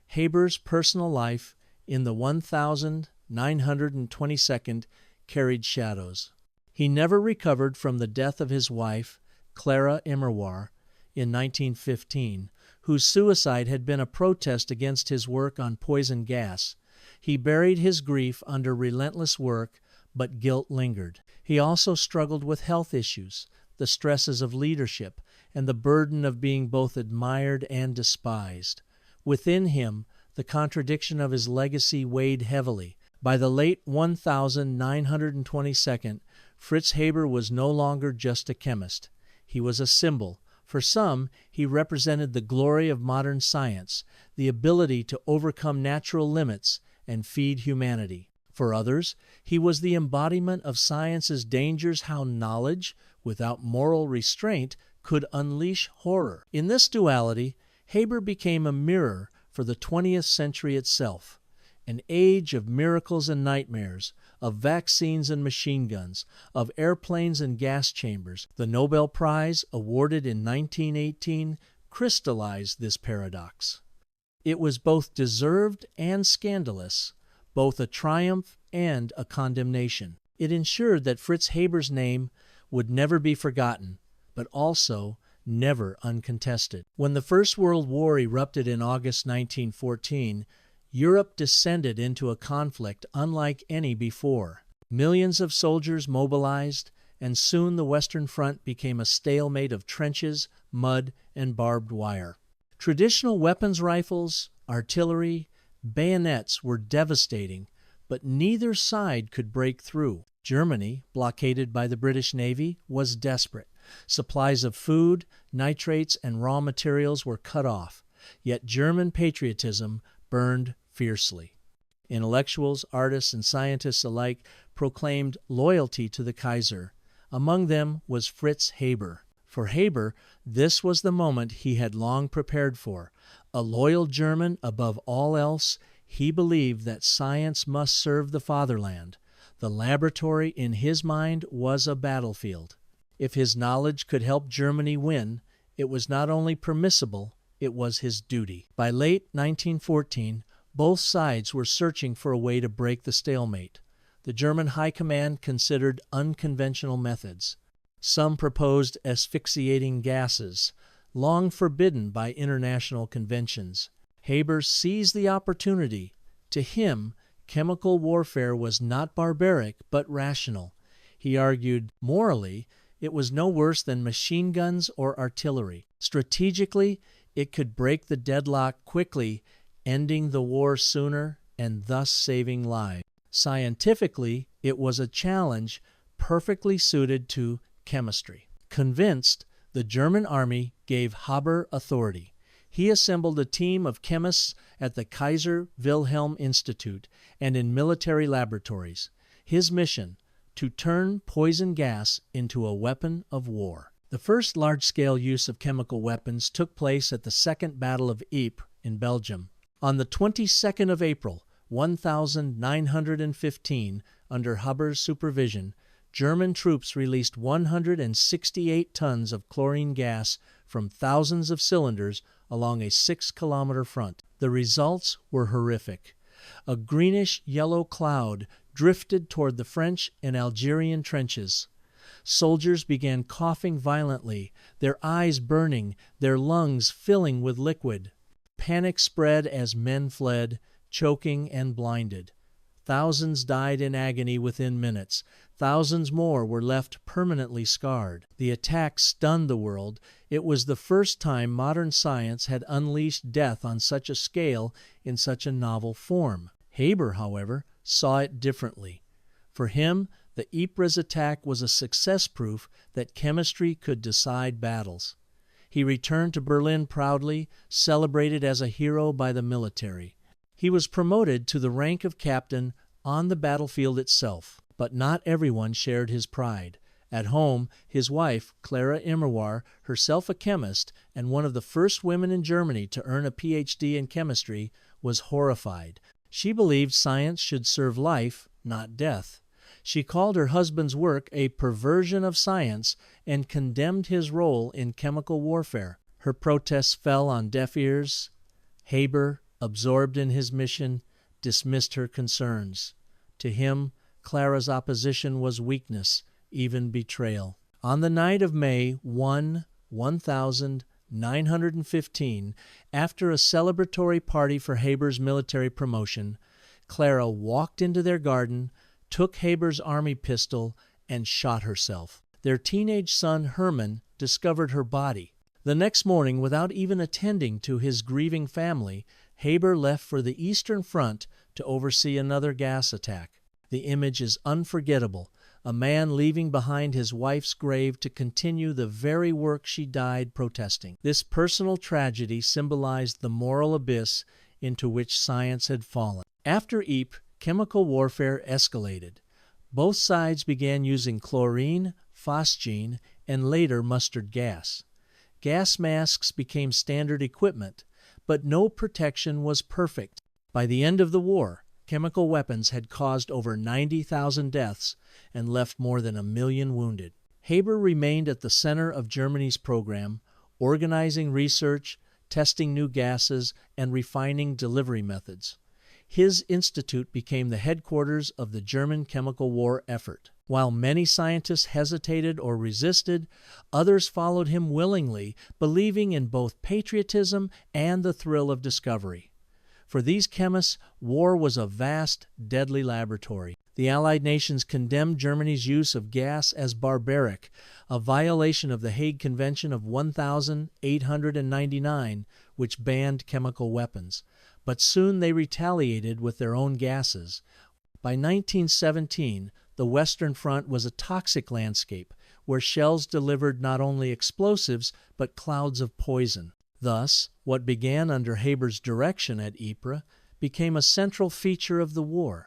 Haber's personal life in the 1922nd carried shadows. He never recovered from the death of his wife, Clara Immerwahr, in 1915, whose suicide had been a protest against his work on poison gas. He buried his grief under relentless work, but guilt lingered. He also struggled with health issues, the stresses of leadership, and the burden of being both admired and despised. Within him, the contradiction of his legacy weighed heavily. By the late 1922nd, Fritz Haber was no longer just a chemist. He was a symbol. For some, he represented the glory of modern science, the ability to overcome natural limits and feed humanity. For others, he was the embodiment of science's dangers, how knowledge, without moral restraint, could unleash horror. In this duality, Haber became a mirror for the 20th century itself, an age of miracles and nightmares, of vaccines and machine guns, of airplanes and gas chambers. The Nobel Prize, awarded in 1918, crystallized this paradox. It was both deserved and scandalous, both a triumph and a condemnation. It ensured that Fritz Haber's name would never be forgotten, but also never uncontested. When the First World War erupted in August 1914, Europe descended into a conflict unlike any before. Millions of soldiers mobilized, and soon the Western Front became a stalemate of trenches, mud, and barbed wire. Traditional weapons rifles, artillery, bayonets were devastating, but neither side could break through. Germany, blockaded by the British Navy, was desperate. Supplies of food, nitrates, and raw materials were cut off, yet German patriotism burned fiercely. Intellectuals, artists, and scientists alike proclaimed loyalty to the Kaiser. Among them was Fritz Haber. For Haber, this was the moment he had long prepared for. A loyal German above all else, he believed that science must serve the fatherland. The laboratory in his mind was a battlefield. If his knowledge could help Germany win, it was not only permissible, it was his duty. By late 1914, both sides were searching for a way to break the stalemate. The German High Command considered unconventional methods. Some proposed asphyxiating gases, long forbidden by international conventions. Haber seized the opportunity. To him, chemical warfare was not barbaric, but rational. He argued, morally, it was no worse than machine guns or artillery. Strategically, it could break the deadlock quickly, ending the war sooner and thus saving lives. Scientifically, it was a challenge perfectly suited to chemistry. Convinced, the German army gave Haber authority. He assembled a team of chemists at the Kaiser Wilhelm Institute and in military laboratories. His mission, to turn poison gas into a weapon of war. The first large-scale use of chemical weapons took place at the Second Battle of Ypres in Belgium. On the 22nd of April, 1915, under Haber's supervision, German troops released 168 tons of chlorine gas from thousands of cylinders along a 6-kilometer front. The results were horrific. A greenish-yellow cloud drifted toward the French and Algerian trenches. Soldiers began coughing violently, their eyes burning, their lungs filling with liquid. Panic spread as men fled, choking and blinded. Thousands died in agony within minutes. Thousands more were left permanently scarred. The attack stunned the world. It was the first time modern science had unleashed death on such a scale in such a novel form. Haber, however, saw it differently. For him, the Ypres attack was a success proof that chemistry could decide battles. He returned to Berlin proudly, celebrated as a hero by the military. He was promoted to the rank of captain on the battlefield itself, but not everyone shared his pride. At home, his wife, Clara Immerwahr, herself a chemist and one of the first women in Germany to earn a Ph.D. in chemistry, was horrified. She believed science should serve life, not death. She called her husband's work a perversion of science and condemned his role in chemical warfare. Her protests fell on deaf ears. Haber, absorbed in his mission, dismissed her concerns. To him, Clara's opposition was weakness, even betrayal. On the night of May 1, 1915, after a celebratory party for Haber's military promotion, Clara walked into their garden, took Haber's army pistol, and shot herself. Their teenage son, Hermann, discovered her body. The next morning, without even attending to his grieving family, Haber left for the Eastern Front to oversee another gas attack. The image is unforgettable, a man leaving behind his wife's grave to continue the very work she died protesting. This personal tragedy symbolized the moral abyss into which science had fallen. After Ypres, chemical warfare escalated. Both sides began using chlorine, phosgene, and later mustard gas. Gas masks became standard equipment, but no protection was perfect. By the end of the war, chemical weapons had caused over 90,000 deaths and left more than 1 million wounded. Haber remained at the center of Germany's program, organizing research, testing new gases, and refining delivery methods. His institute became the headquarters of the German chemical war effort. While many scientists hesitated or resisted, others followed him willingly, believing in both patriotism and the thrill of discovery. For these chemists, war was a vast, deadly laboratory. The Allied nations condemned Germany's use of gas as barbaric, a violation of the Hague Convention of 1899, which banned chemical weapons. But soon they retaliated with their own gases. By 1917, the Western Front was a toxic landscape, where shells delivered not only explosives, but clouds of poison. Thus, what began under Haber's direction at Ypres became a central feature of the war.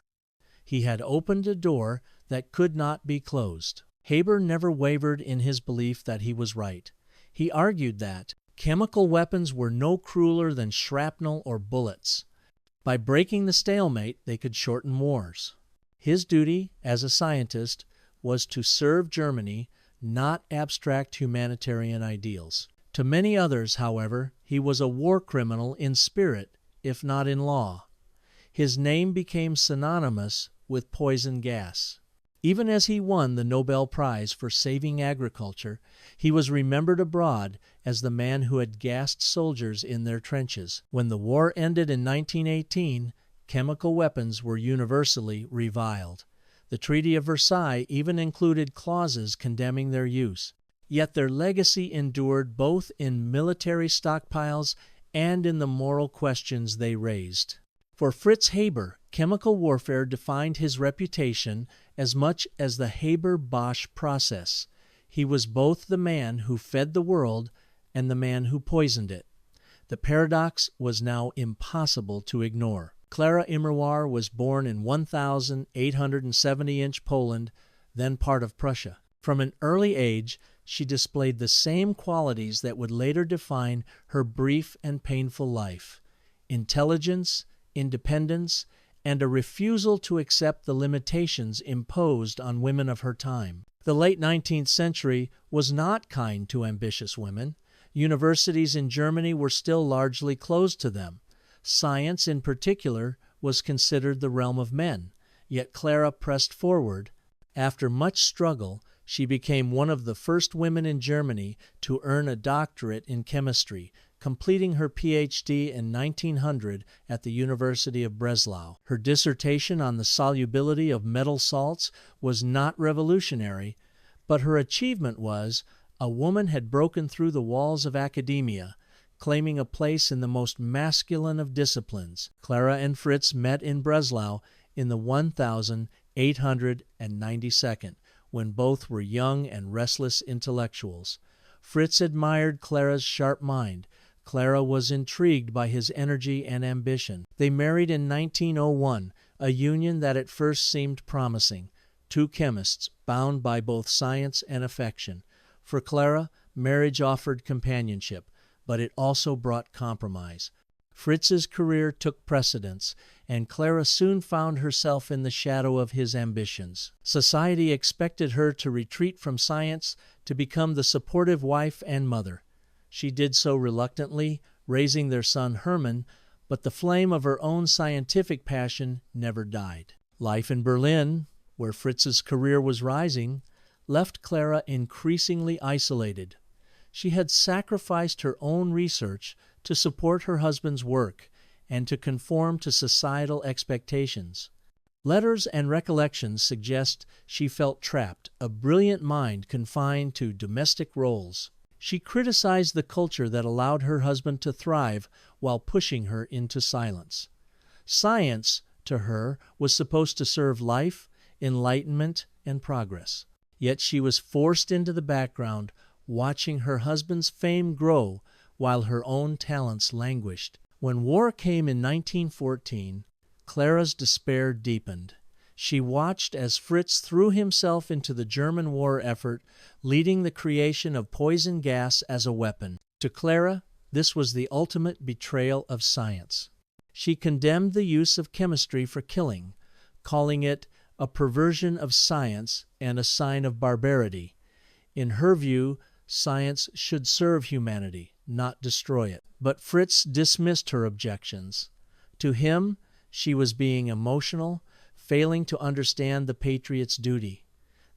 He had opened a door that could not be closed. Haber never wavered in his belief that he was right. He argued that chemical weapons were no crueler than shrapnel or bullets. By breaking the stalemate, they could shorten wars. His duty, as a scientist, was to serve Germany, not abstract humanitarian ideals. To many others, however, he was a war criminal in spirit, if not in law. His name became synonymous with poison gas. Even as he won the Nobel Prize for saving agriculture, he was remembered abroad as the man who had gassed soldiers in their trenches. When the war ended in 1918, chemical weapons were universally reviled. The Treaty of Versailles even included clauses condemning their use. Yet their legacy endured both in military stockpiles and in the moral questions they raised. For Fritz Haber, chemical warfare defined his reputation as much as the Haber-Bosch process. He was both the man who fed the world and the man who poisoned it. The paradox was now impossible to ignore. Clara Immerwahr was born in 1870-inch Poland, then part of Prussia. From an early age, she displayed the same qualities that would later define her brief and painful life: intelligence, independence, and a refusal to accept the limitations imposed on women of her time. The late 19th century was not kind to ambitious women. Universities in Germany were still largely closed to them. Science, in particular, was considered the realm of men, yet Clara pressed forward. After much struggle, she became one of the first women in Germany to earn a doctorate in chemistry, completing her Ph.D. in 1900 at the University of Breslau. Her dissertation on the solubility of metal salts was not revolutionary, but her achievement was, a woman had broken through the walls of academia, claiming a place in the most masculine of disciplines. Clara and Fritz met in Breslau in the 1892nd, when both were young and restless intellectuals. Fritz admired Clara's sharp mind. Clara was intrigued by his energy and ambition. They married in 1901, a union that at first seemed promising. Two chemists, bound by both science and affection. For Clara, marriage offered companionship, but it also brought compromise. Fritz's career took precedence, and Clara soon found herself in the shadow of his ambitions. Society expected her to retreat from science to become the supportive wife and mother. She did so reluctantly, raising their son Hermann, but the flame of her own scientific passion never died. Life in Berlin, where Fritz's career was rising, left Clara increasingly isolated. She had sacrificed her own research to support her husband's work and to conform to societal expectations. Letters and recollections suggest she felt trapped, a brilliant mind confined to domestic roles. She criticized the culture that allowed her husband to thrive while pushing her into silence. Science, to her, was supposed to serve life, enlightenment, and progress. Yet she was forced into the background, watching her husband's fame grow while her own talents languished. When war came in 1914, Clara's despair deepened. She watched as Fritz threw himself into the German war effort, leading the creation of poison gas as a weapon. To Clara, this was the ultimate betrayal of science. She condemned the use of chemistry for killing, calling it a perversion of science and a sign of barbarity. In her view, Science should serve humanity, not destroy it. But Fritz dismissed her objections. To him, she was being emotional, failing to understand the patriot's duty.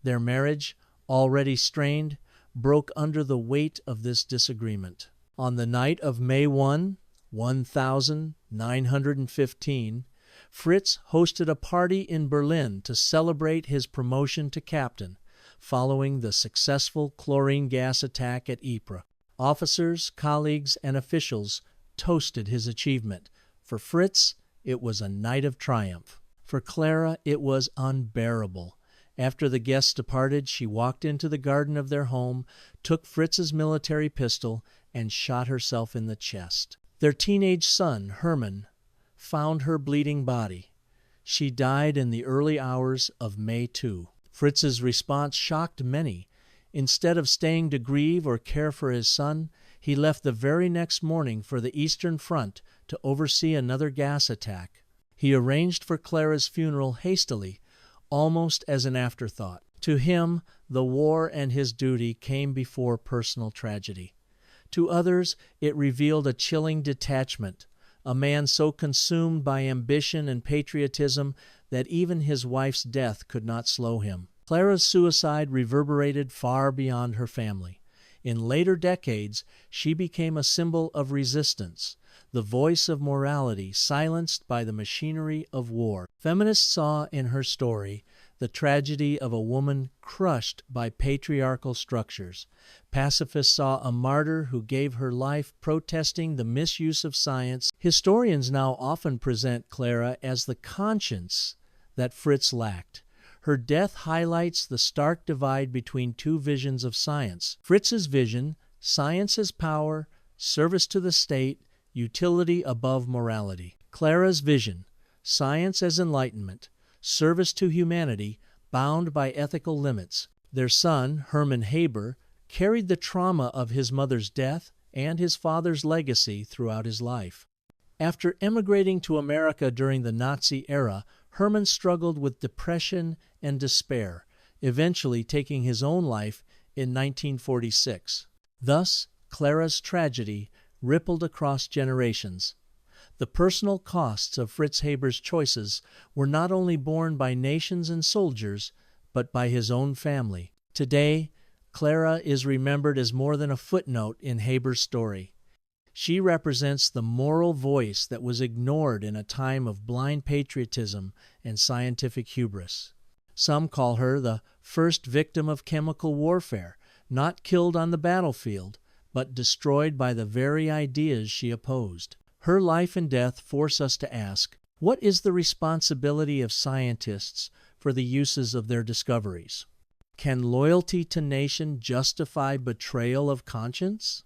Their marriage, already strained, broke under the weight of this disagreement. On the night of May 1, 1915, Fritz hosted a party in Berlin to celebrate his promotion to captain, following the successful chlorine gas attack at Ypres. Officers, colleagues, and officials toasted his achievement. For Fritz, it was a night of triumph. For Clara, it was unbearable. After the guests departed, she walked into the garden of their home, took Fritz's military pistol, and shot herself in the chest. Their teenage son, Hermann, found her bleeding body. She died in the early hours of May 2. Fritz's response shocked many. Instead of staying to grieve or care for his son, he left the very next morning for the Eastern Front to oversee another gas attack. He arranged for Clara's funeral hastily, almost as an afterthought. To him, the war and his duty came before personal tragedy. To others, it revealed a chilling detachment, a man so consumed by ambition and patriotism that even his wife's death could not slow him. Clara's suicide reverberated far beyond her family. In later decades, she became a symbol of resistance, the voice of morality silenced by the machinery of war. Feminists saw in her story the tragedy of a woman crushed by patriarchal structures. Pacifists saw a martyr who gave her life protesting the misuse of science. Historians now often present Clara as the conscience that Fritz lacked. Her death highlights the stark divide between two visions of science. Fritz's vision, science as power, service to the state, utility above morality. Clara's vision, science as enlightenment, service to humanity, bound by ethical limits. Their son, Hermann Haber, carried the trauma of his mother's death and his father's legacy throughout his life. After emigrating to America during the Nazi era, Hermann struggled with depression and despair, eventually taking his own life in 1946. Thus, Clara's tragedy rippled across generations. The personal costs of Fritz Haber's choices were not only borne by nations and soldiers, but by his own family. Today, Clara is remembered as more than a footnote in Haber's story. She represents the moral voice that was ignored in a time of blind patriotism and scientific hubris. Some call her the first victim of chemical warfare, not killed on the battlefield, but destroyed by the very ideas she opposed. Her life and death force us to ask, what is the responsibility of scientists for the uses of their discoveries? Can loyalty to nation justify betrayal of conscience?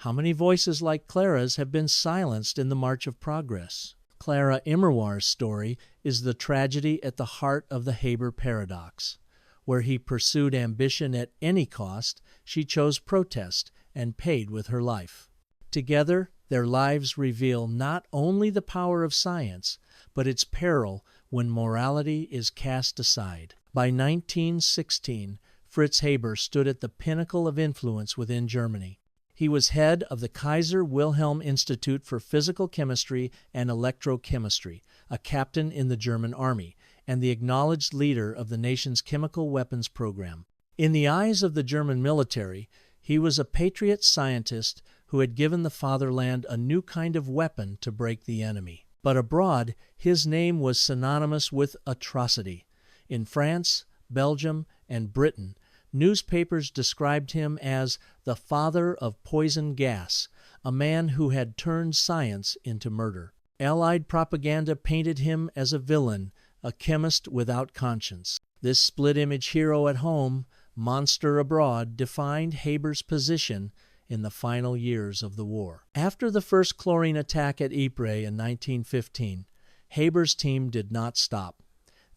How many voices like Clara's have been silenced in the march of progress? Clara Immerwahr's story is the tragedy at the heart of the Haber paradox. Where he pursued ambition at any cost, she chose protest and paid with her life. Together, their lives reveal not only the power of science, but its peril when morality is cast aside. By 1916, Fritz Haber stood at the pinnacle of influence within Germany. He was head of the Kaiser Wilhelm Institute for Physical Chemistry and Electrochemistry, a captain in the German army, and the acknowledged leader of the nation's chemical weapons program. In the eyes of the German military, he was a patriot scientist who had given the fatherland a new kind of weapon to break the enemy. But abroad, his name was synonymous with atrocity. In France, Belgium, and Britain, newspapers described him as the father of poison gas, a man who had turned science into murder. Allied propaganda painted him as a villain, a chemist without conscience. This split-image hero at home, monster abroad, defined Haber's position in the final years of the war. After the first chlorine attack at Ypres in 1915, Haber's team did not stop.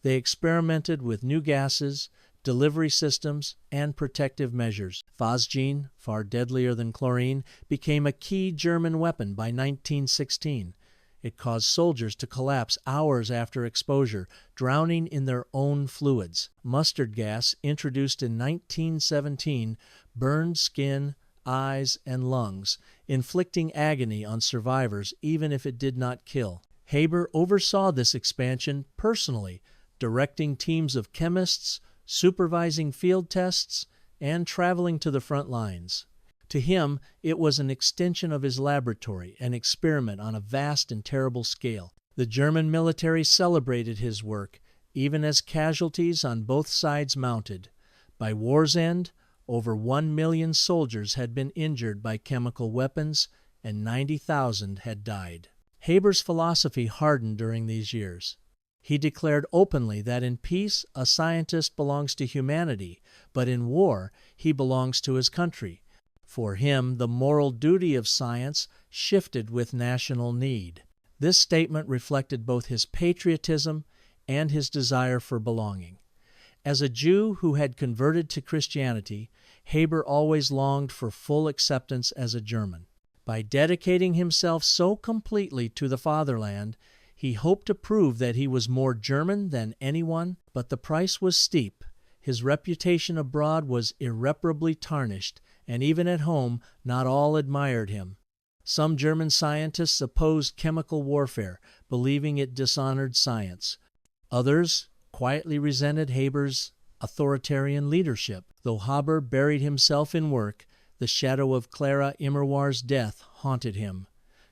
They experimented with new gases, delivery systems, and protective measures. Phosgene, far deadlier than chlorine, became a key German weapon by 1916. It caused soldiers to collapse hours after exposure, drowning in their own fluids. Mustard gas, introduced in 1917, burned skin, eyes, and lungs, inflicting agony on survivors even if it did not kill. Haber oversaw this expansion personally, directing teams of chemists, supervising field tests, and traveling to the front lines. To him, it was an extension of his laboratory, an experiment on a vast and terrible scale. The German military celebrated his work, even as casualties on both sides mounted. By war's end, over 1 million soldiers had been injured by chemical weapons, and 90,000 had died. Haber's philosophy hardened during these years. He declared openly that in peace a scientist belongs to humanity, but in war he belongs to his country. For him, the moral duty of science shifted with national need. This statement reflected both his patriotism and his desire for belonging. As a Jew who had converted to Christianity, Haber always longed for full acceptance as a German. By dedicating himself so completely to the fatherland, he hoped to prove that he was more German than anyone, but the price was steep. His reputation abroad was irreparably tarnished, and even at home, not all admired him. Some German scientists opposed chemical warfare, believing it dishonored science. Others quietly resented Haber's authoritarian leadership. Though Haber buried himself in work, the shadow of Clara Immerwahr's death haunted him.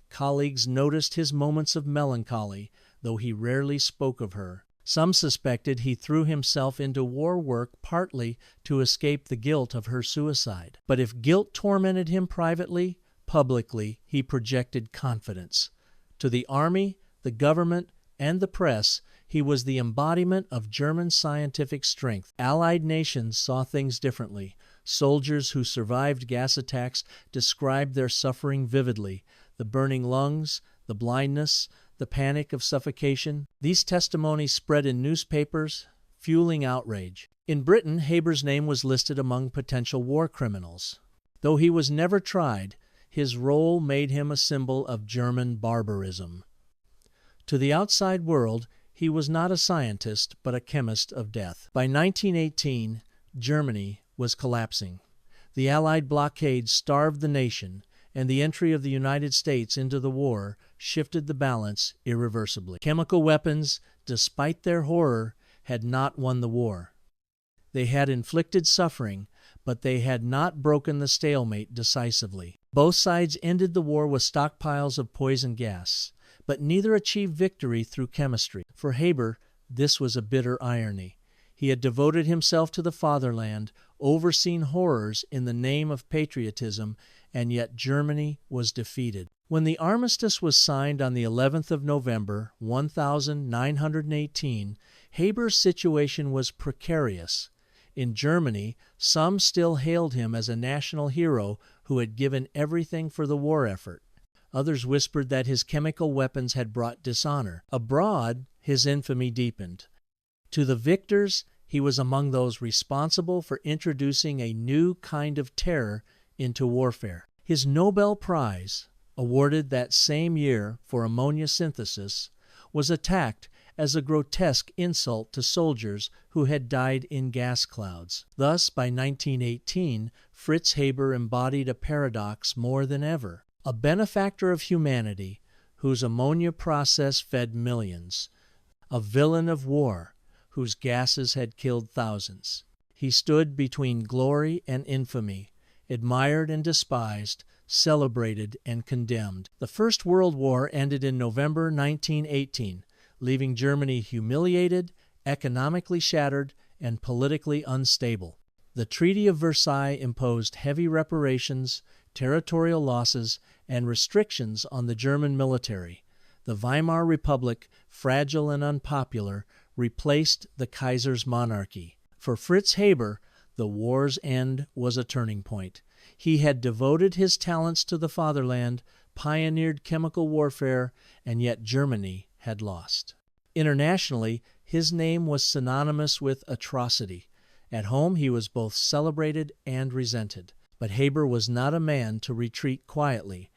Colleagues noticed his moments of melancholy, though he rarely spoke of her. Some suspected he threw himself into war work partly to escape the guilt of her suicide. But if guilt tormented him privately, publicly he projected confidence. To the army, the government, and the press, he was the embodiment of German scientific strength. Allied nations saw things differently. Soldiers who survived gas attacks described their suffering vividly: the burning lungs, the blindness, the panic of suffocation. These testimonies spread in newspapers, fueling outrage. In Britain, Haber's name was listed among potential war criminals. Though he was never tried, his role made him a symbol of German barbarism. To the outside world, he was not a scientist, but a chemist of death. By 1918, Germany was collapsing. The Allied blockade starved the nation, and the entry of the United States into the war shifted the balance irreversibly. Chemical weapons, despite their horror, had not won the war. They had inflicted suffering, but they had not broken the stalemate decisively. Both sides ended the war with stockpiles of poison gas, but neither achieved victory through chemistry. For Haber, this was a bitter irony. He had devoted himself to the fatherland, overseen horrors in the name of patriotism, and yet Germany was defeated. When the armistice was signed on the 11th of November, 1918, Haber's situation was precarious. In Germany, some still hailed him as a national hero who had given everything for the war effort. Others whispered that his chemical weapons had brought dishonor. Abroad, his infamy deepened. To the victors, he was among those responsible for introducing a new kind of terror into warfare. His Nobel Prize, awarded that same year for ammonia synthesis, was attacked as a grotesque insult to soldiers who had died in gas clouds. Thus, by 1918, Fritz Haber embodied a paradox more than ever: a benefactor of humanity whose ammonia process fed millions, a villain of war whose gases had killed thousands. He stood between glory and infamy, admired and despised, celebrated and condemned. The First World War ended in November 1918, leaving Germany humiliated, economically shattered, and politically unstable. The Treaty of Versailles imposed heavy reparations, territorial losses, and restrictions on the German military. The Weimar Republic, fragile and unpopular, replaced the Kaiser's monarchy. For Fritz Haber, the war's end was a turning point. He had devoted his talents to the fatherland, pioneered chemical warfare, and yet Germany had lost. Internationally, his name was synonymous with atrocity. At home, he was both celebrated and resented. But Haber was not a man to retreat quietly.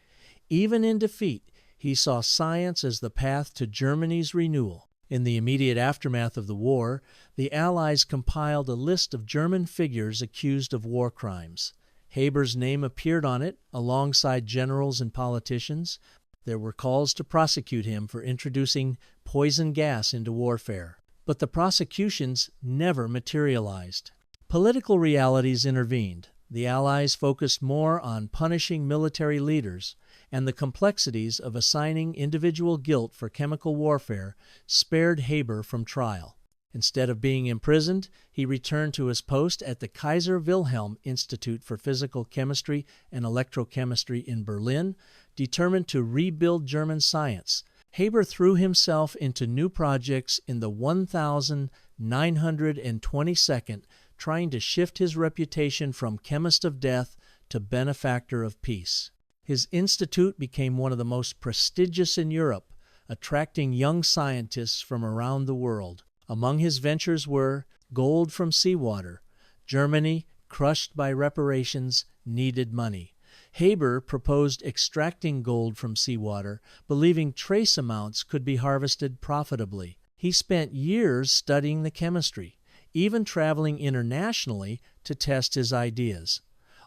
Even in defeat, He saw science as the path to Germany's renewal. In the immediate aftermath of the war, the Allies compiled a list of German figures accused of war crimes. Haber's name appeared on it alongside generals and politicians. There were calls to prosecute him for introducing poison gas into warfare. But the prosecutions never materialized. Political realities intervened. The Allies focused more on punishing military leaders, and the complexities of assigning individual guilt for chemical warfare spared Haber from trial. Instead of being imprisoned, he returned to his post at the Kaiser Wilhelm Institute for Physical Chemistry and Electrochemistry in Berlin, determined to rebuild German science. Haber threw himself into new projects in the 1922nd, trying to shift his reputation from chemist of death to benefactor of peace. His institute became one of the most prestigious in Europe, attracting young scientists from around the world. Among his ventures were gold from seawater. Germany, crushed by reparations, needed money. Haber proposed extracting gold from seawater, believing trace amounts could be harvested profitably. He spent years studying the chemistry, even traveling internationally to test his ideas.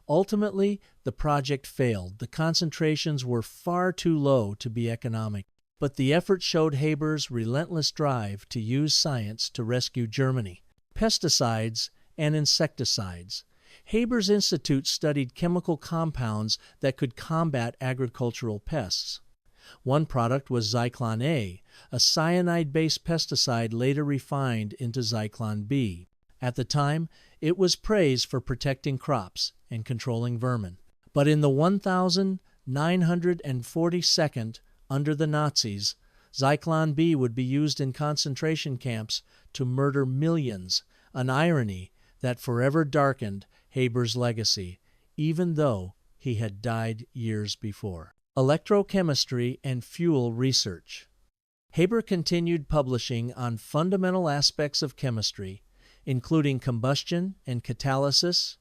Ultimately, the project failed. The concentrations were far too low to be economic. But the effort showed Haber's relentless drive to use science to rescue Germany. Pesticides and insecticides. Haber's institute studied chemical compounds that could combat agricultural pests. One product was Zyklon A, a cyanide-based pesticide later refined into Zyklon B. At the time, it was praised for protecting crops and controlling vermin. But in the 1942nd, under the Nazis, Zyklon B would be used in concentration camps to murder millions, an irony that forever darkened Haber's legacy, even though he had died years before. Electrochemistry and fuel research. Haber continued publishing on fundamental aspects of chemistry, including combustion and catalysis,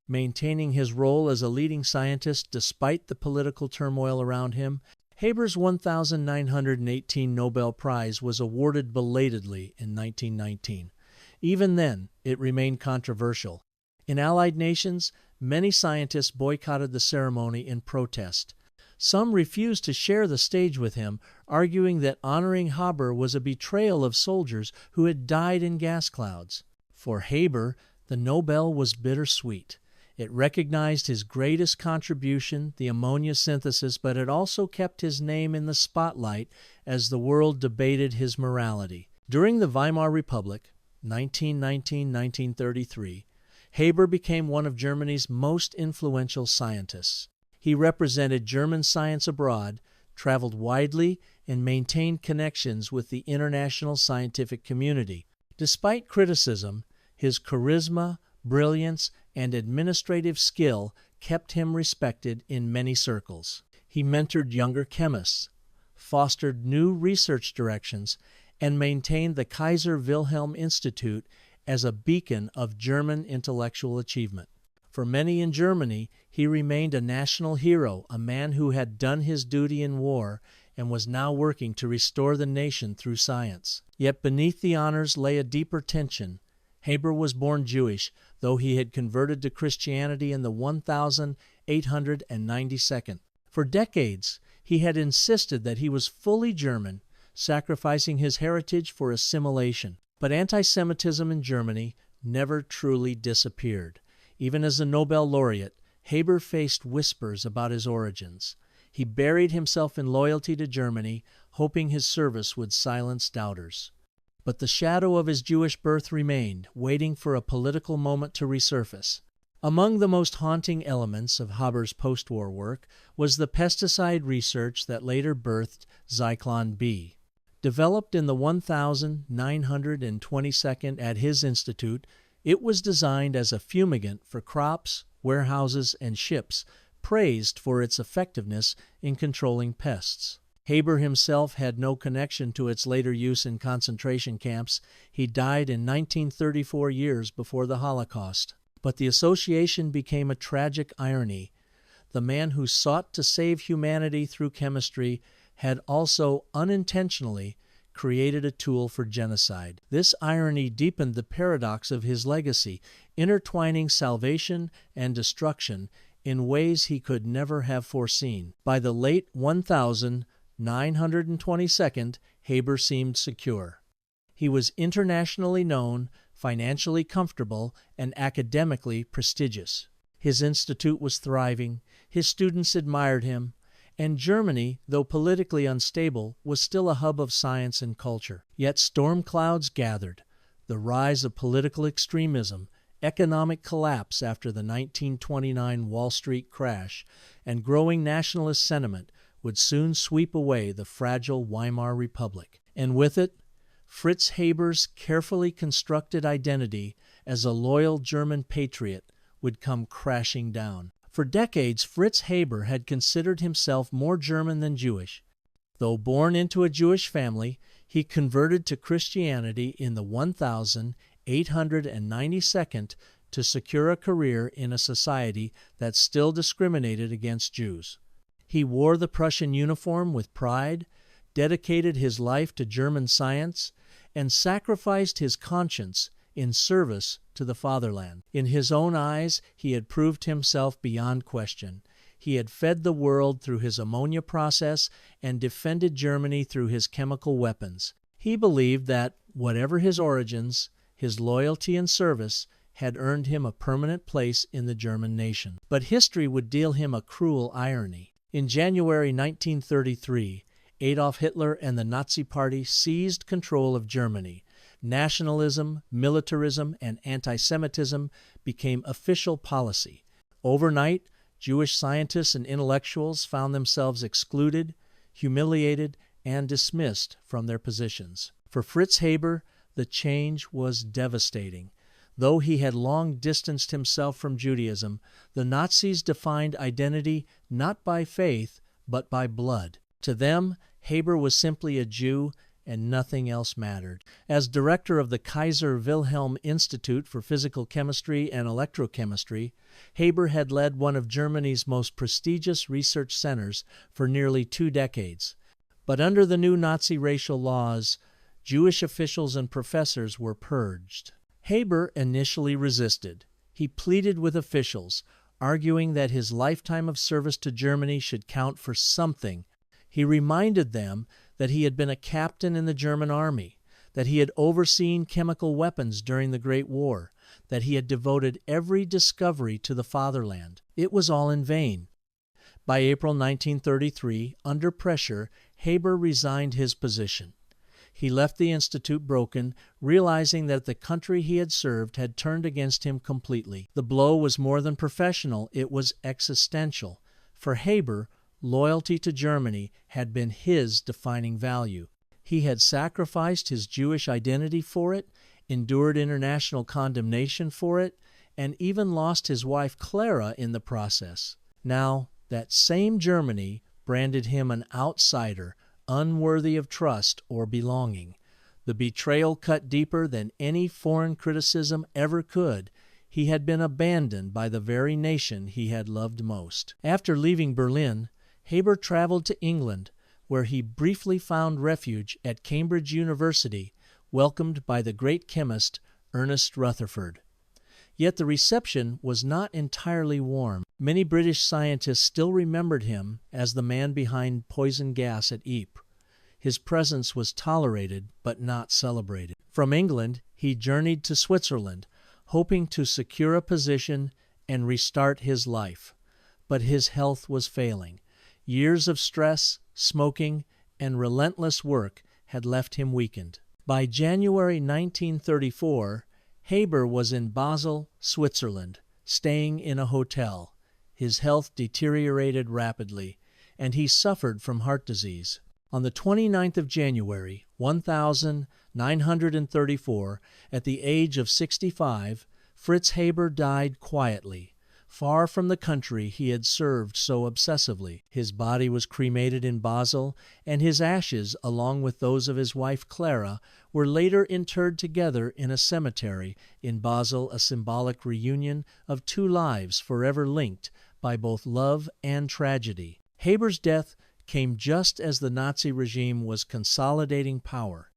maintaining his role as a leading scientist despite the political turmoil around him. Haber's 1918 Nobel Prize was awarded belatedly in 1919. Even then, it remained controversial. In Allied nations, many scientists boycotted the ceremony in protest. Some refused to share the stage with him, arguing that honoring Haber was a betrayal of soldiers who had died in gas clouds. For Haber, the Nobel was bittersweet. It recognized his greatest contribution, the ammonia synthesis, but it also kept his name in the spotlight as the world debated his morality. During the Weimar Republic, 1919-1933, Haber became one of Germany's most influential scientists. He represented German science abroad, traveled widely, and maintained connections with the international scientific community. Despite criticism, his charisma, brilliance, and administrative skill kept him respected in many circles. He mentored younger chemists, fostered new research directions, and maintained the Kaiser Wilhelm Institute as a beacon of German intellectual achievement. For many in Germany, he remained a national hero, a man who had done his duty in war and was now working to restore the nation through science. Yet beneath the honors lay a deeper tension. Haber was born Jewish, though he had converted to Christianity in the 1892. For decades, he had insisted that he was fully German, sacrificing his heritage for assimilation. But anti-Semitism in Germany never truly disappeared. Even as a Nobel laureate, Haber faced whispers about his origins. He buried himself in loyalty to Germany, hoping his service would silence doubters. But the shadow of his Jewish birth remained, waiting for a political moment to resurface. Among the most haunting elements of Haber's post-war work was the pesticide research that later birthed Zyklon B. Developed in the 1922nd at his institute, it was designed as a fumigant for crops, warehouses, and ships, praised for its effectiveness in controlling pests. Haber himself had no connection to its later use in concentration camps. He died in 1934, years before the Holocaust. But the association became a tragic irony. The man who sought to save humanity through chemistry had also unintentionally created a tool for genocide. This irony deepened the paradox of his legacy, intertwining salvation and destruction in ways he could never have foreseen. By the late 1922nd, Haber seemed secure. He was internationally known, financially comfortable, and academically prestigious. His institute was thriving, his students admired him, and Germany, though politically unstable, was still a hub of science and culture. Yet storm clouds gathered. The rise of political extremism, economic collapse after the 1929 Wall Street crash, and growing nationalist sentiment would soon sweep away the fragile Weimar Republic. And with it, Fritz Haber's carefully constructed identity as a loyal German patriot would come crashing down. For decades, Fritz Haber had considered himself more German than Jewish. Though born into a Jewish family, he converted to Christianity in the 1892 to secure a career in a society that still discriminated against Jews. He wore the Prussian uniform with pride, dedicated his life to German science, and sacrificed his conscience in service to the fatherland. In his own eyes, he had proved himself beyond question. He had fed the world through his ammonia process and defended Germany through his chemical weapons. He believed that, whatever his origins, his loyalty and service had earned him a permanent place in the German nation. But history would deal him a cruel irony. In January 1933, Adolf Hitler and the Nazi Party seized control of Germany. Nationalism, militarism, and anti-Semitism became official policy. Overnight, Jewish scientists and intellectuals found themselves excluded, humiliated, and dismissed from their positions. For Fritz Haber, the change was devastating. Though he had long distanced himself from Judaism, the Nazis defined identity not by faith, but by blood. To them, Haber was simply a Jew, and nothing else mattered. As director of the Kaiser Wilhelm Institute for Physical Chemistry and Electrochemistry, Haber had led one of Germany's most prestigious research centers for nearly 2 decades. But under the new Nazi racial laws, Jewish officials and professors were purged. Haber initially resisted. He pleaded with officials, arguing that his lifetime of service to Germany should count for something. He reminded them that he had been a captain in the German army, that he had overseen chemical weapons during the Great War, that he had devoted every discovery to the fatherland. It was all in vain. By April 1933, under pressure, Haber resigned his position. He left the institute broken, realizing that the country he had served had turned against him completely. The blow was more than professional, it was existential. For Haber, loyalty to Germany had been his defining value. He had sacrificed his Jewish identity for it, endured international condemnation for it, and even lost his wife Clara in the process. Now, that same Germany branded him an outsider, unworthy of trust or belonging. The betrayal cut deeper than any foreign criticism ever could. He had been abandoned by the very nation he had loved most. After leaving Berlin, Haber traveled to England, where he briefly found refuge at Cambridge University, welcomed by the great chemist Ernest Rutherford. Yet the reception was not entirely warm. Many British scientists still remembered him as the man behind poison gas at Ypres. His presence was tolerated but not celebrated. From England, he journeyed to Switzerland, hoping to secure a position and restart his life. But his health was failing. Years of stress, smoking, and relentless work had left him weakened. By January 1934, Haber was in Basel, Switzerland, staying in a hotel. His health deteriorated rapidly, and he suffered from heart disease. On the 29th of January, 1934, at the age of 65, Fritz Haber died quietly, far from the country he had served so obsessively. His body was cremated in Basel, and his ashes, along with those of his wife Clara, were later interred together in a cemetery in Basel, a symbolic reunion of 2 lives forever linked by both love and tragedy. Haber's death came just as the Nazi regime was consolidating power.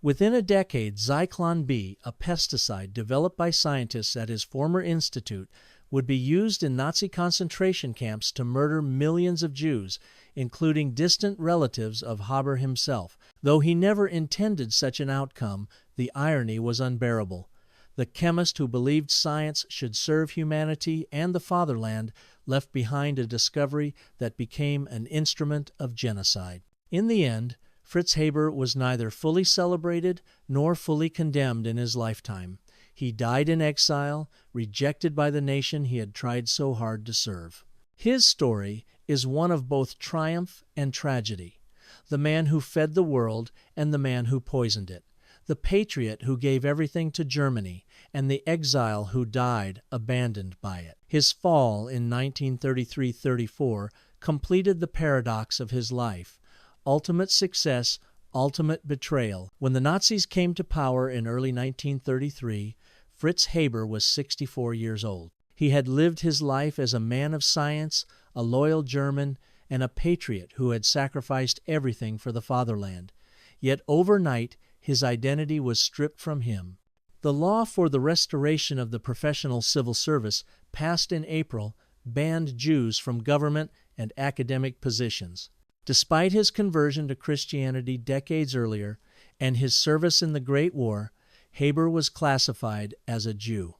Within a decade, Zyklon B, a pesticide developed by scientists at his former institute, would be used in Nazi concentration camps to murder millions of Jews, including distant relatives of Haber himself. Though he never intended such an outcome, the irony was unbearable. The chemist who believed science should serve humanity and the fatherland left behind a discovery that became an instrument of genocide. In the end, Fritz Haber was neither fully celebrated nor fully condemned in his lifetime. He died in exile, rejected by the nation he had tried so hard to serve. His story is one of both triumph and tragedy. The man who fed the world and the man who poisoned it. The patriot who gave everything to Germany, and the exile who died abandoned by it. His fall in 1933-34 completed the paradox of his life. Ultimate success, ultimate betrayal. When the Nazis came to power in early 1933, Fritz Haber was 64 years old. He had lived his life as a man of science, a loyal German, and a patriot who had sacrificed everything for the fatherland. Yet overnight, his identity was stripped from him. The law for the restoration of the professional civil service, passed in April, banned Jews from government and academic positions. Despite his conversion to Christianity decades earlier and his service in the Great War, Haber was classified as a Jew.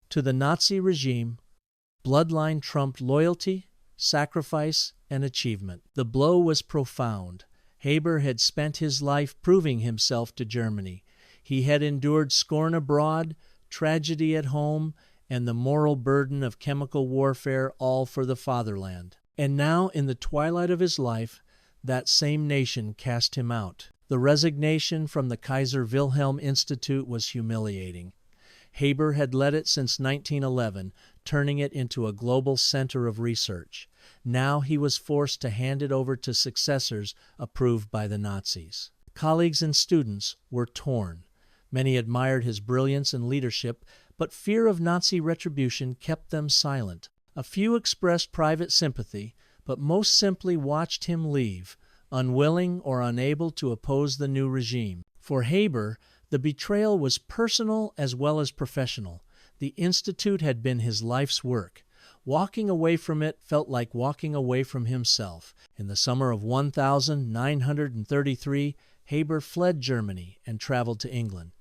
To the Nazi regime, bloodline trumped loyalty, sacrifice, and achievement. The blow was profound. Haber had spent his life proving himself to Germany. He had endured scorn abroad, tragedy at home, and the moral burden of chemical warfare, all for the fatherland. And now, in the twilight of his life, that same nation cast him out. The resignation from the Kaiser Wilhelm Institute was humiliating. Haber had led it since 1911, turning it into a global center of research. Now he was forced to hand it over to successors approved by the Nazis. Colleagues and students were torn. Many admired his brilliance and leadership, but fear of Nazi retribution kept them silent. A few expressed private sympathy, but most simply watched him leave, unwilling or unable to oppose the new regime. For Haber, the betrayal was personal as well as professional. The Institute had been his life's work. Walking away from it felt like walking away from himself. In the summer of 1933, Haber fled Germany and traveled to England.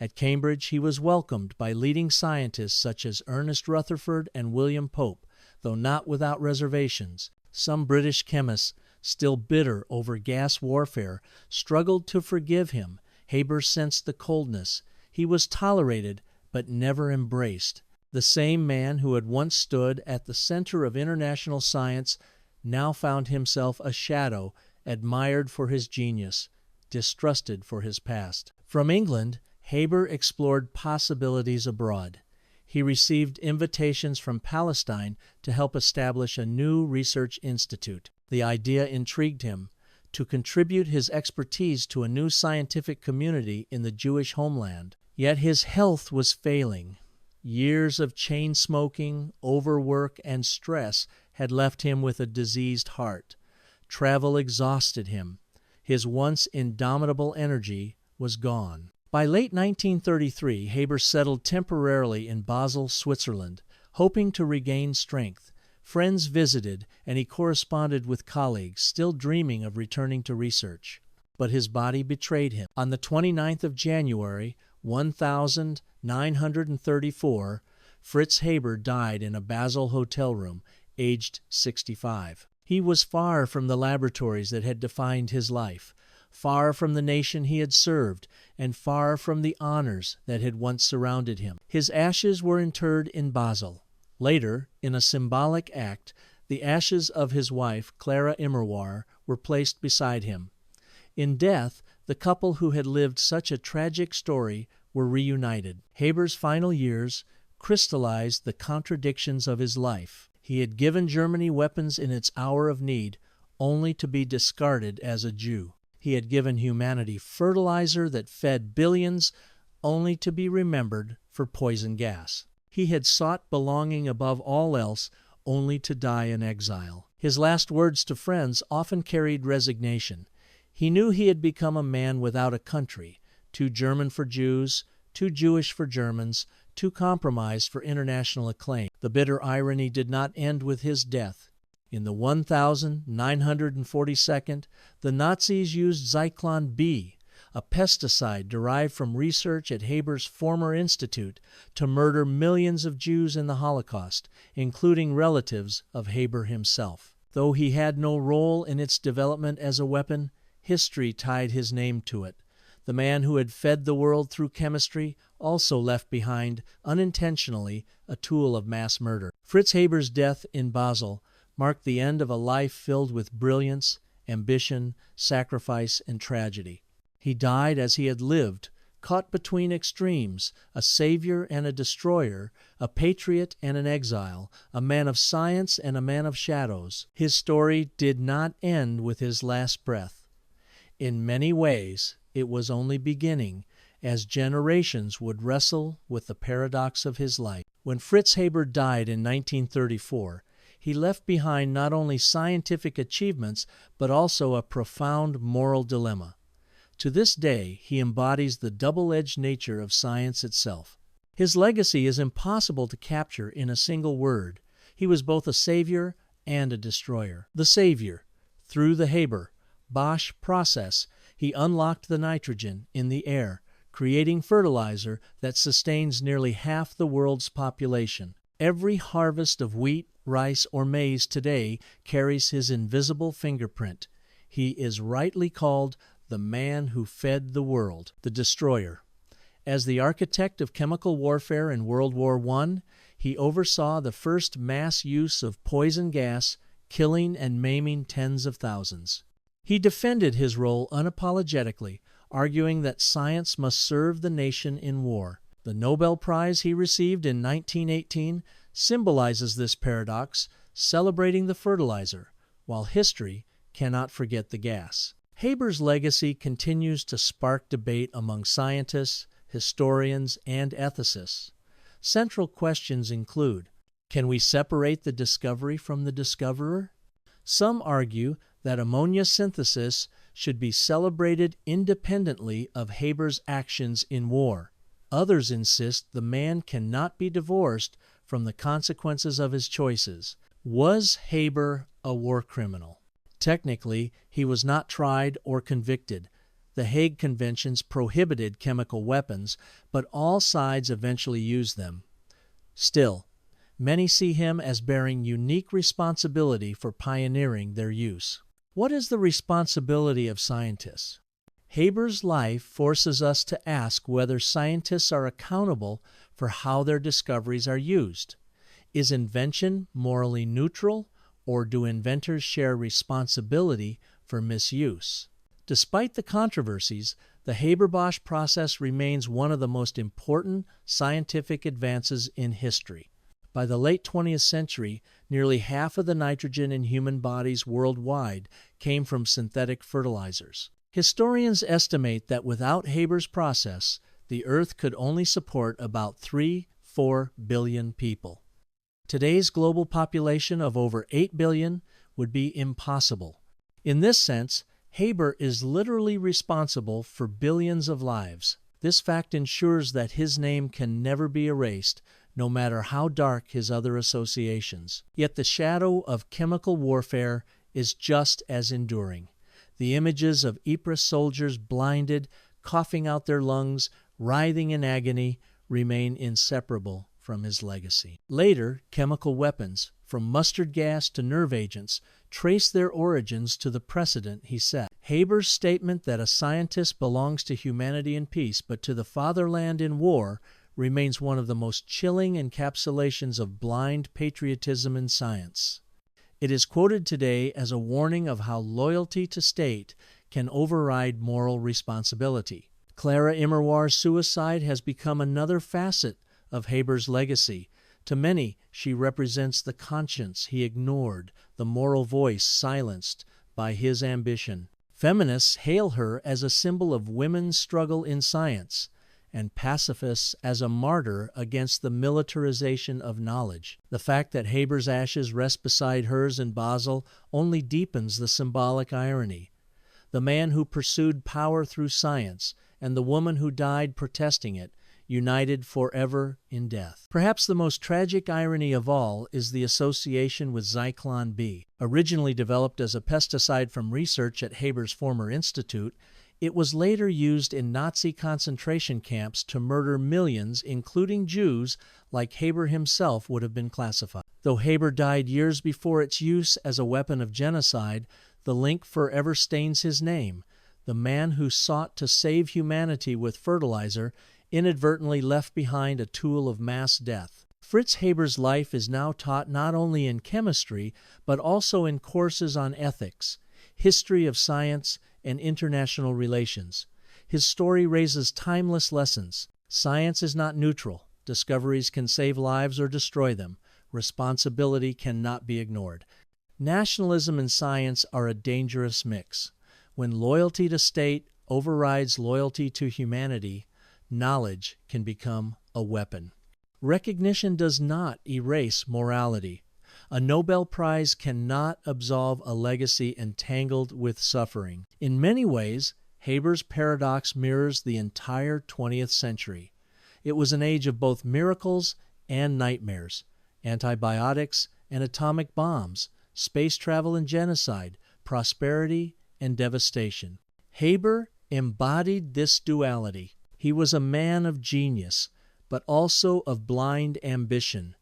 At Cambridge, he was welcomed by leading scientists such as Ernest Rutherford and William Pope, though not without reservations. Some British chemists, still bitter over gas warfare, struggled to forgive him. Haber sensed the coldness. He was tolerated, but never embraced. The same man who had once stood at the center of international science now found himself a shadow, admired for his genius, distrusted for his past. From England, Haber explored possibilities abroad. He received invitations from Palestine to help establish a new research institute. The idea intrigued him, to contribute his expertise to a new scientific community in the Jewish homeland. Yet his health was failing. Years of chain smoking, overwork, and stress had left him with a diseased heart. Travel exhausted him. His once indomitable energy was gone. By late 1933, Haber settled temporarily in Basel, Switzerland, hoping to regain strength. Friends visited, and he corresponded with colleagues, still dreaming of returning to research. But his body betrayed him. On the 29th of January, 1934, Fritz Haber died in a Basel hotel room, aged 65. He was far from the laboratories that had defined his life, far from the nation he had served, and far from the honors that had once surrounded him. His ashes were interred in Basel. Later, in a symbolic act, the ashes of his wife, Clara Immerwahr, were placed beside him. In death, the couple who had lived such a tragic story were reunited. Haber's final years crystallized the contradictions of his life. He had given Germany weapons in its hour of need, only to be discarded as a Jew. He had given humanity fertilizer that fed billions, only to be remembered for poison gas. He had sought belonging above all else, only to die in exile. His last words to friends often carried resignation. He knew he had become a man without a country, too German for Jews, too Jewish for Germans, too compromised for international acclaim. The bitter irony did not end with his death. In the 1942nd, the Nazis used Zyklon B, a pesticide derived from research at Haber's former institute, to murder millions of Jews in the Holocaust, including relatives of Haber himself. Though he had no role in its development as a weapon, history tied his name to it. The man who had fed the world through chemistry also left behind, unintentionally, a tool of mass murder. Fritz Haber's death in Basel marked the end of a life filled with brilliance, ambition, sacrifice, and tragedy. He died as he had lived, caught between extremes, a savior and a destroyer, a patriot and an exile, a man of science and a man of shadows. His story did not end with his last breath. In many ways, it was only beginning, as generations would wrestle with the paradox of his life. When Fritz Haber died in 1934, he left behind not only scientific achievements, but also a profound moral dilemma. To this day, he embodies the double-edged nature of science itself. His legacy is impossible to capture in a single word. He was both a savior and a destroyer. The savior, through the Haber-Bosch process, he unlocked the nitrogen in the air, creating fertilizer that sustains nearly half the world's population. Every harvest of wheat, rice, or maize today carries his invisible fingerprint. He is rightly called the man who fed the world. The destroyer. As the architect of chemical warfare in World War I, he oversaw the first mass use of poison gas, killing and maiming tens of thousands. He defended his role unapologetically, arguing that science must serve the nation in war. The Nobel Prize he received in 1918 symbolizes this paradox, celebrating the fertilizer, while history cannot forget the gas. Haber's legacy continues to spark debate among scientists, historians, and ethicists. Central questions include: can we separate the discovery from the discoverer? Some argue that ammonia synthesis should be celebrated independently of Haber's actions in war. Others insist the man cannot be divorced from the consequences of his choices. Was Haber a war criminal? Technically, he was not tried or convicted. The Hague Conventions prohibited chemical weapons, but all sides eventually used them. Still, many see him as bearing unique responsibility for pioneering their use. What is the responsibility of scientists? Haber's life forces us to ask whether scientists are accountable for how their discoveries are used. Is invention morally neutral, or do inventors share responsibility for misuse? Despite the controversies, the Haber-Bosch process remains one of the most important scientific advances in history. By the late 20th century, nearly half of the nitrogen in human bodies worldwide came from synthetic fertilizers. Historians estimate that without Haber's process, the Earth could only support about 3-4 billion people. Today's global population of over 8 billion would be impossible. In this sense, Haber is literally responsible for billions of lives. This fact ensures that his name can never be erased, no matter how dark his other associations. Yet the shadow of chemical warfare is just as enduring. The images of Ypres soldiers blinded, coughing out their lungs, writhing in agony, remain inseparable from his legacy. Later, chemical weapons, from mustard gas to nerve agents, trace their origins to the precedent he set. Haber's statement that a scientist belongs to humanity in peace, but to the fatherland in war, remains one of the most chilling encapsulations of blind patriotism in science. It is quoted today as a warning of how loyalty to state can override moral responsibility. Clara Immerwahr's suicide has become another facet of Haber's legacy. To many, she represents the conscience he ignored, the moral voice silenced by his ambition. Feminists hail her as a symbol of women's struggle in science, and pacifists as a martyr against the militarization of knowledge. The fact that Haber's ashes rest beside hers in Basel only deepens the symbolic irony. The man who pursued power through science and the woman who died protesting it, united forever in death. Perhaps the most tragic irony of all is the association with Zyklon B. Originally developed as a pesticide from research at Haber's former institute, it was later used in Nazi concentration camps to murder millions, including Jews, like Haber himself would have been classified. Though Haber died years before its use as a weapon of genocide, the link forever stains his name. The man who sought to save humanity with fertilizer inadvertently left behind a tool of mass death. Fritz Haber's life is now taught not only in chemistry, but also in courses on ethics, history of science, and international relations. His story raises timeless lessons. Science is not neutral. Discoveries can save lives or destroy them. Responsibility cannot be ignored. Nationalism and science are a dangerous mix. When loyalty to state overrides loyalty to humanity, knowledge can become a weapon. Recognition does not erase morality. A Nobel Prize cannot absolve a legacy entangled with suffering. In many ways, Haber's paradox mirrors the entire 20th century. It was an age of both miracles and nightmares, antibiotics and atomic bombs, space travel and genocide, prosperity and devastation. Haber embodied this duality. He was a man of genius, but also of blind ambition,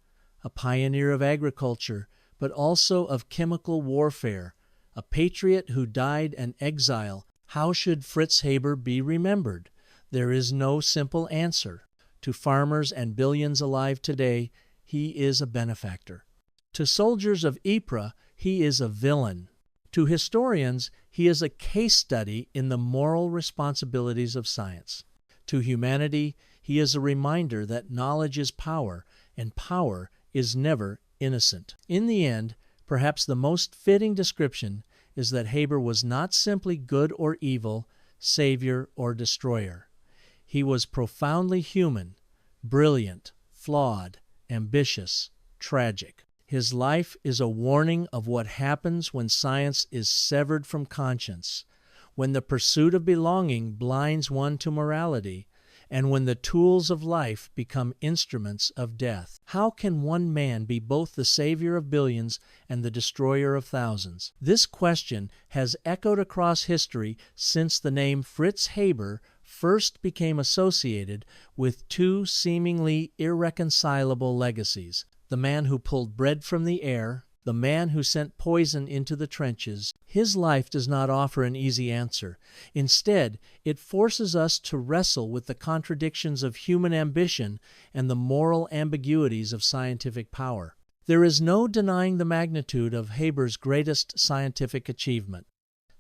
a pioneer of agriculture, but also of chemical warfare, a patriot who died an exile. How should Fritz Haber be remembered? There is no simple answer. To farmers and billions alive today, he is a benefactor. To soldiers of Ypres, he is a villain. To historians, he is a case study in the moral responsibilities of science. To humanity, he is a reminder that knowledge is power, and power is never innocent. In the end, perhaps the most fitting description is that Haber was not simply good or evil, savior or destroyer. He was profoundly human, brilliant, flawed, ambitious, tragic. His life is a warning of what happens when science is severed from conscience, when the pursuit of belonging blinds one to morality, and when the tools of life become instruments of death. How can one man be both the savior of billions and the destroyer of thousands? This question has echoed across history since the name Fritz Haber first became associated with two seemingly irreconcilable legacies: the man who pulled bread from the air, the man who sent poison into the trenches. His life does not offer an easy answer. Instead, it forces us to wrestle with the contradictions of human ambition and the moral ambiguities of scientific power. There is no denying the magnitude of Haber's greatest scientific achievement.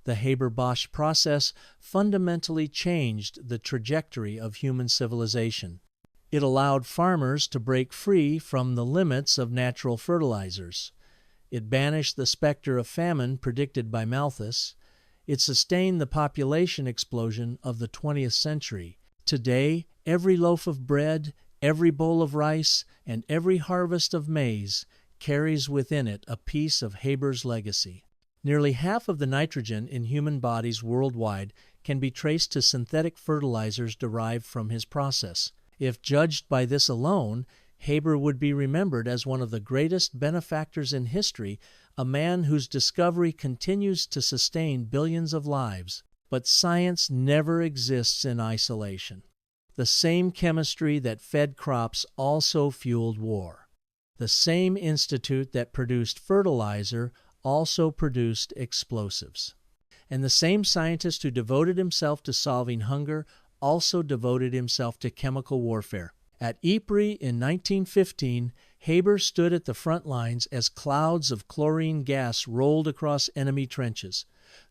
The Haber-Bosch process fundamentally changed the trajectory of human civilization. It allowed farmers to break free from the limits of natural fertilizers. It banished the specter of famine predicted by Malthus. It sustained the population explosion of the 20th century. Today, every loaf of bread, every bowl of rice, and every harvest of maize carries within it a piece of Haber's legacy. Nearly half of the nitrogen in human bodies worldwide can be traced to synthetic fertilizers derived from his process. If judged by this alone, Haber would be remembered as one of the greatest benefactors in history, a man whose discovery continues to sustain billions of lives. But science never exists in isolation. The same chemistry that fed crops also fueled war. The same institute that produced fertilizer also produced explosives. And the same scientist who devoted himself to solving hunger also devoted himself to chemical warfare. At Ypres in 1915, Haber stood at the front lines as clouds of chlorine gas rolled across enemy trenches.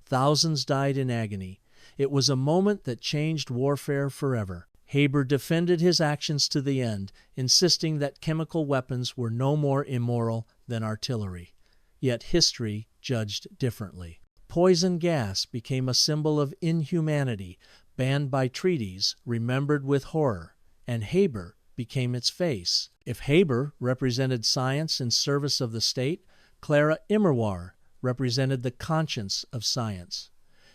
Thousands died in agony. It was a moment that changed warfare forever. Haber defended his actions to the end, insisting that chemical weapons were no more immoral than artillery. Yet history judged differently. Poison gas became a symbol of inhumanity, banned by treaties, remembered with horror, and Haber became its face. If Haber represented science in service of the state, Clara Immerwahr represented the conscience of science.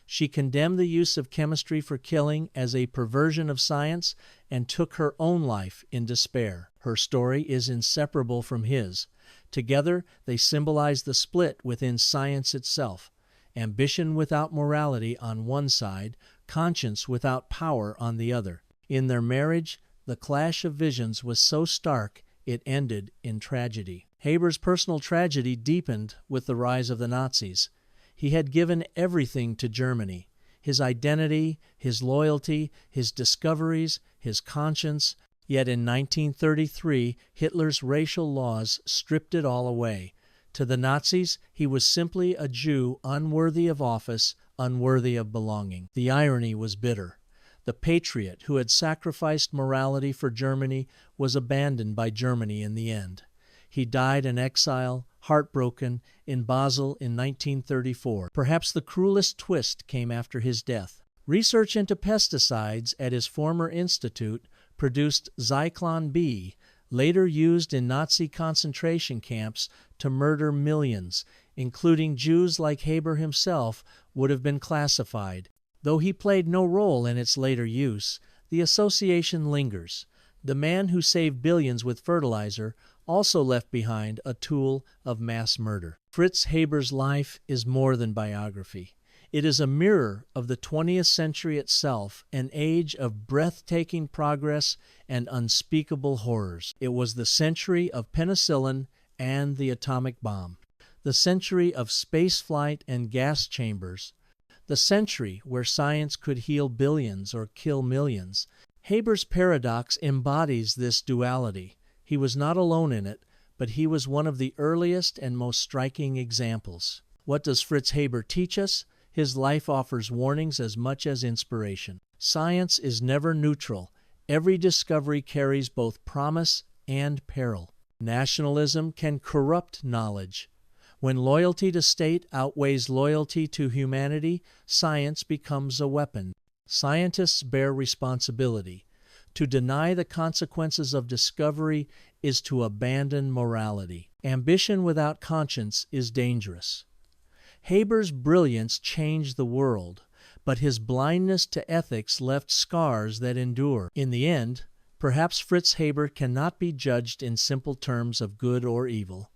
She condemned the use of chemistry for killing as a perversion of science and took her own life in despair. Her story is inseparable from his. Together, they symbolize the split within science itself: ambition without morality on one side, conscience without power on the other. In their marriage, the clash of visions was so stark it ended in tragedy. Haber's personal tragedy deepened with the rise of the Nazis. He had given everything to Germany: his identity, his loyalty, his discoveries, his conscience. Yet in 1933, Hitler's racial laws stripped it all away. To the Nazis, he was simply a Jew unworthy of office, unworthy of belonging. The irony was bitter. The patriot who had sacrificed morality for Germany was abandoned by Germany in the end. He died in exile, heartbroken, in Basel in 1934. Perhaps the cruelest twist came after his death. Research into pesticides at his former institute produced Zyklon B, later used in Nazi concentration camps to murder millions, including Jews like Haber himself, would have been classified. Though he played no role in its later use, the association lingers. The man who saved billions with fertilizer also left behind a tool of mass murder. Fritz Haber's life is more than biography. It is a mirror of the 20th century itself, an age of breathtaking progress and unspeakable horrors. It was the century of penicillin and the atomic bomb, the century of space flight and gas chambers, the century where science could heal billions or kill millions. Haber's paradox embodies this duality. He was not alone in it, but he was one of the earliest and most striking examples. What does Fritz Haber teach us? His life offers warnings as much as inspiration. Science is never neutral. Every discovery carries both promise and peril. Nationalism can corrupt knowledge. When loyalty to state outweighs loyalty to humanity, science becomes a weapon. Scientists bear responsibility. To deny the consequences of discovery is to abandon morality. Ambition without conscience is dangerous. Haber's brilliance changed the world, but his blindness to ethics left scars that endure. In the end, perhaps Fritz Haber cannot be judged in simple terms of good or evil.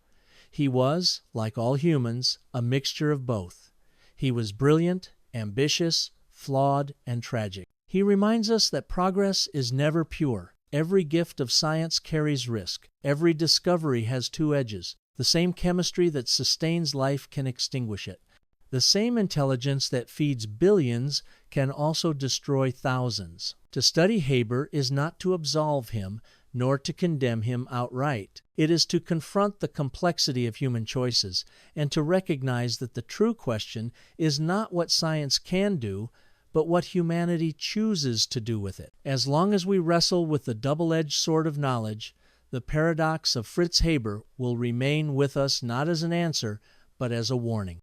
He was, like all humans, a mixture of both. He was brilliant, ambitious, flawed, and tragic. He reminds us that progress is never pure. Every gift of science carries risk. Every discovery has two edges. The same chemistry that sustains life can extinguish it. The same intelligence that feeds billions can also destroy thousands. To study Haber is not to absolve him, nor to condemn him outright. It is to confront the complexity of human choices and to recognize that the true question is not what science can do, but what humanity chooses to do with it. As long as we wrestle with the double-edged sword of knowledge, the paradox of Fritz Haber will remain with us not as an answer, but as a warning.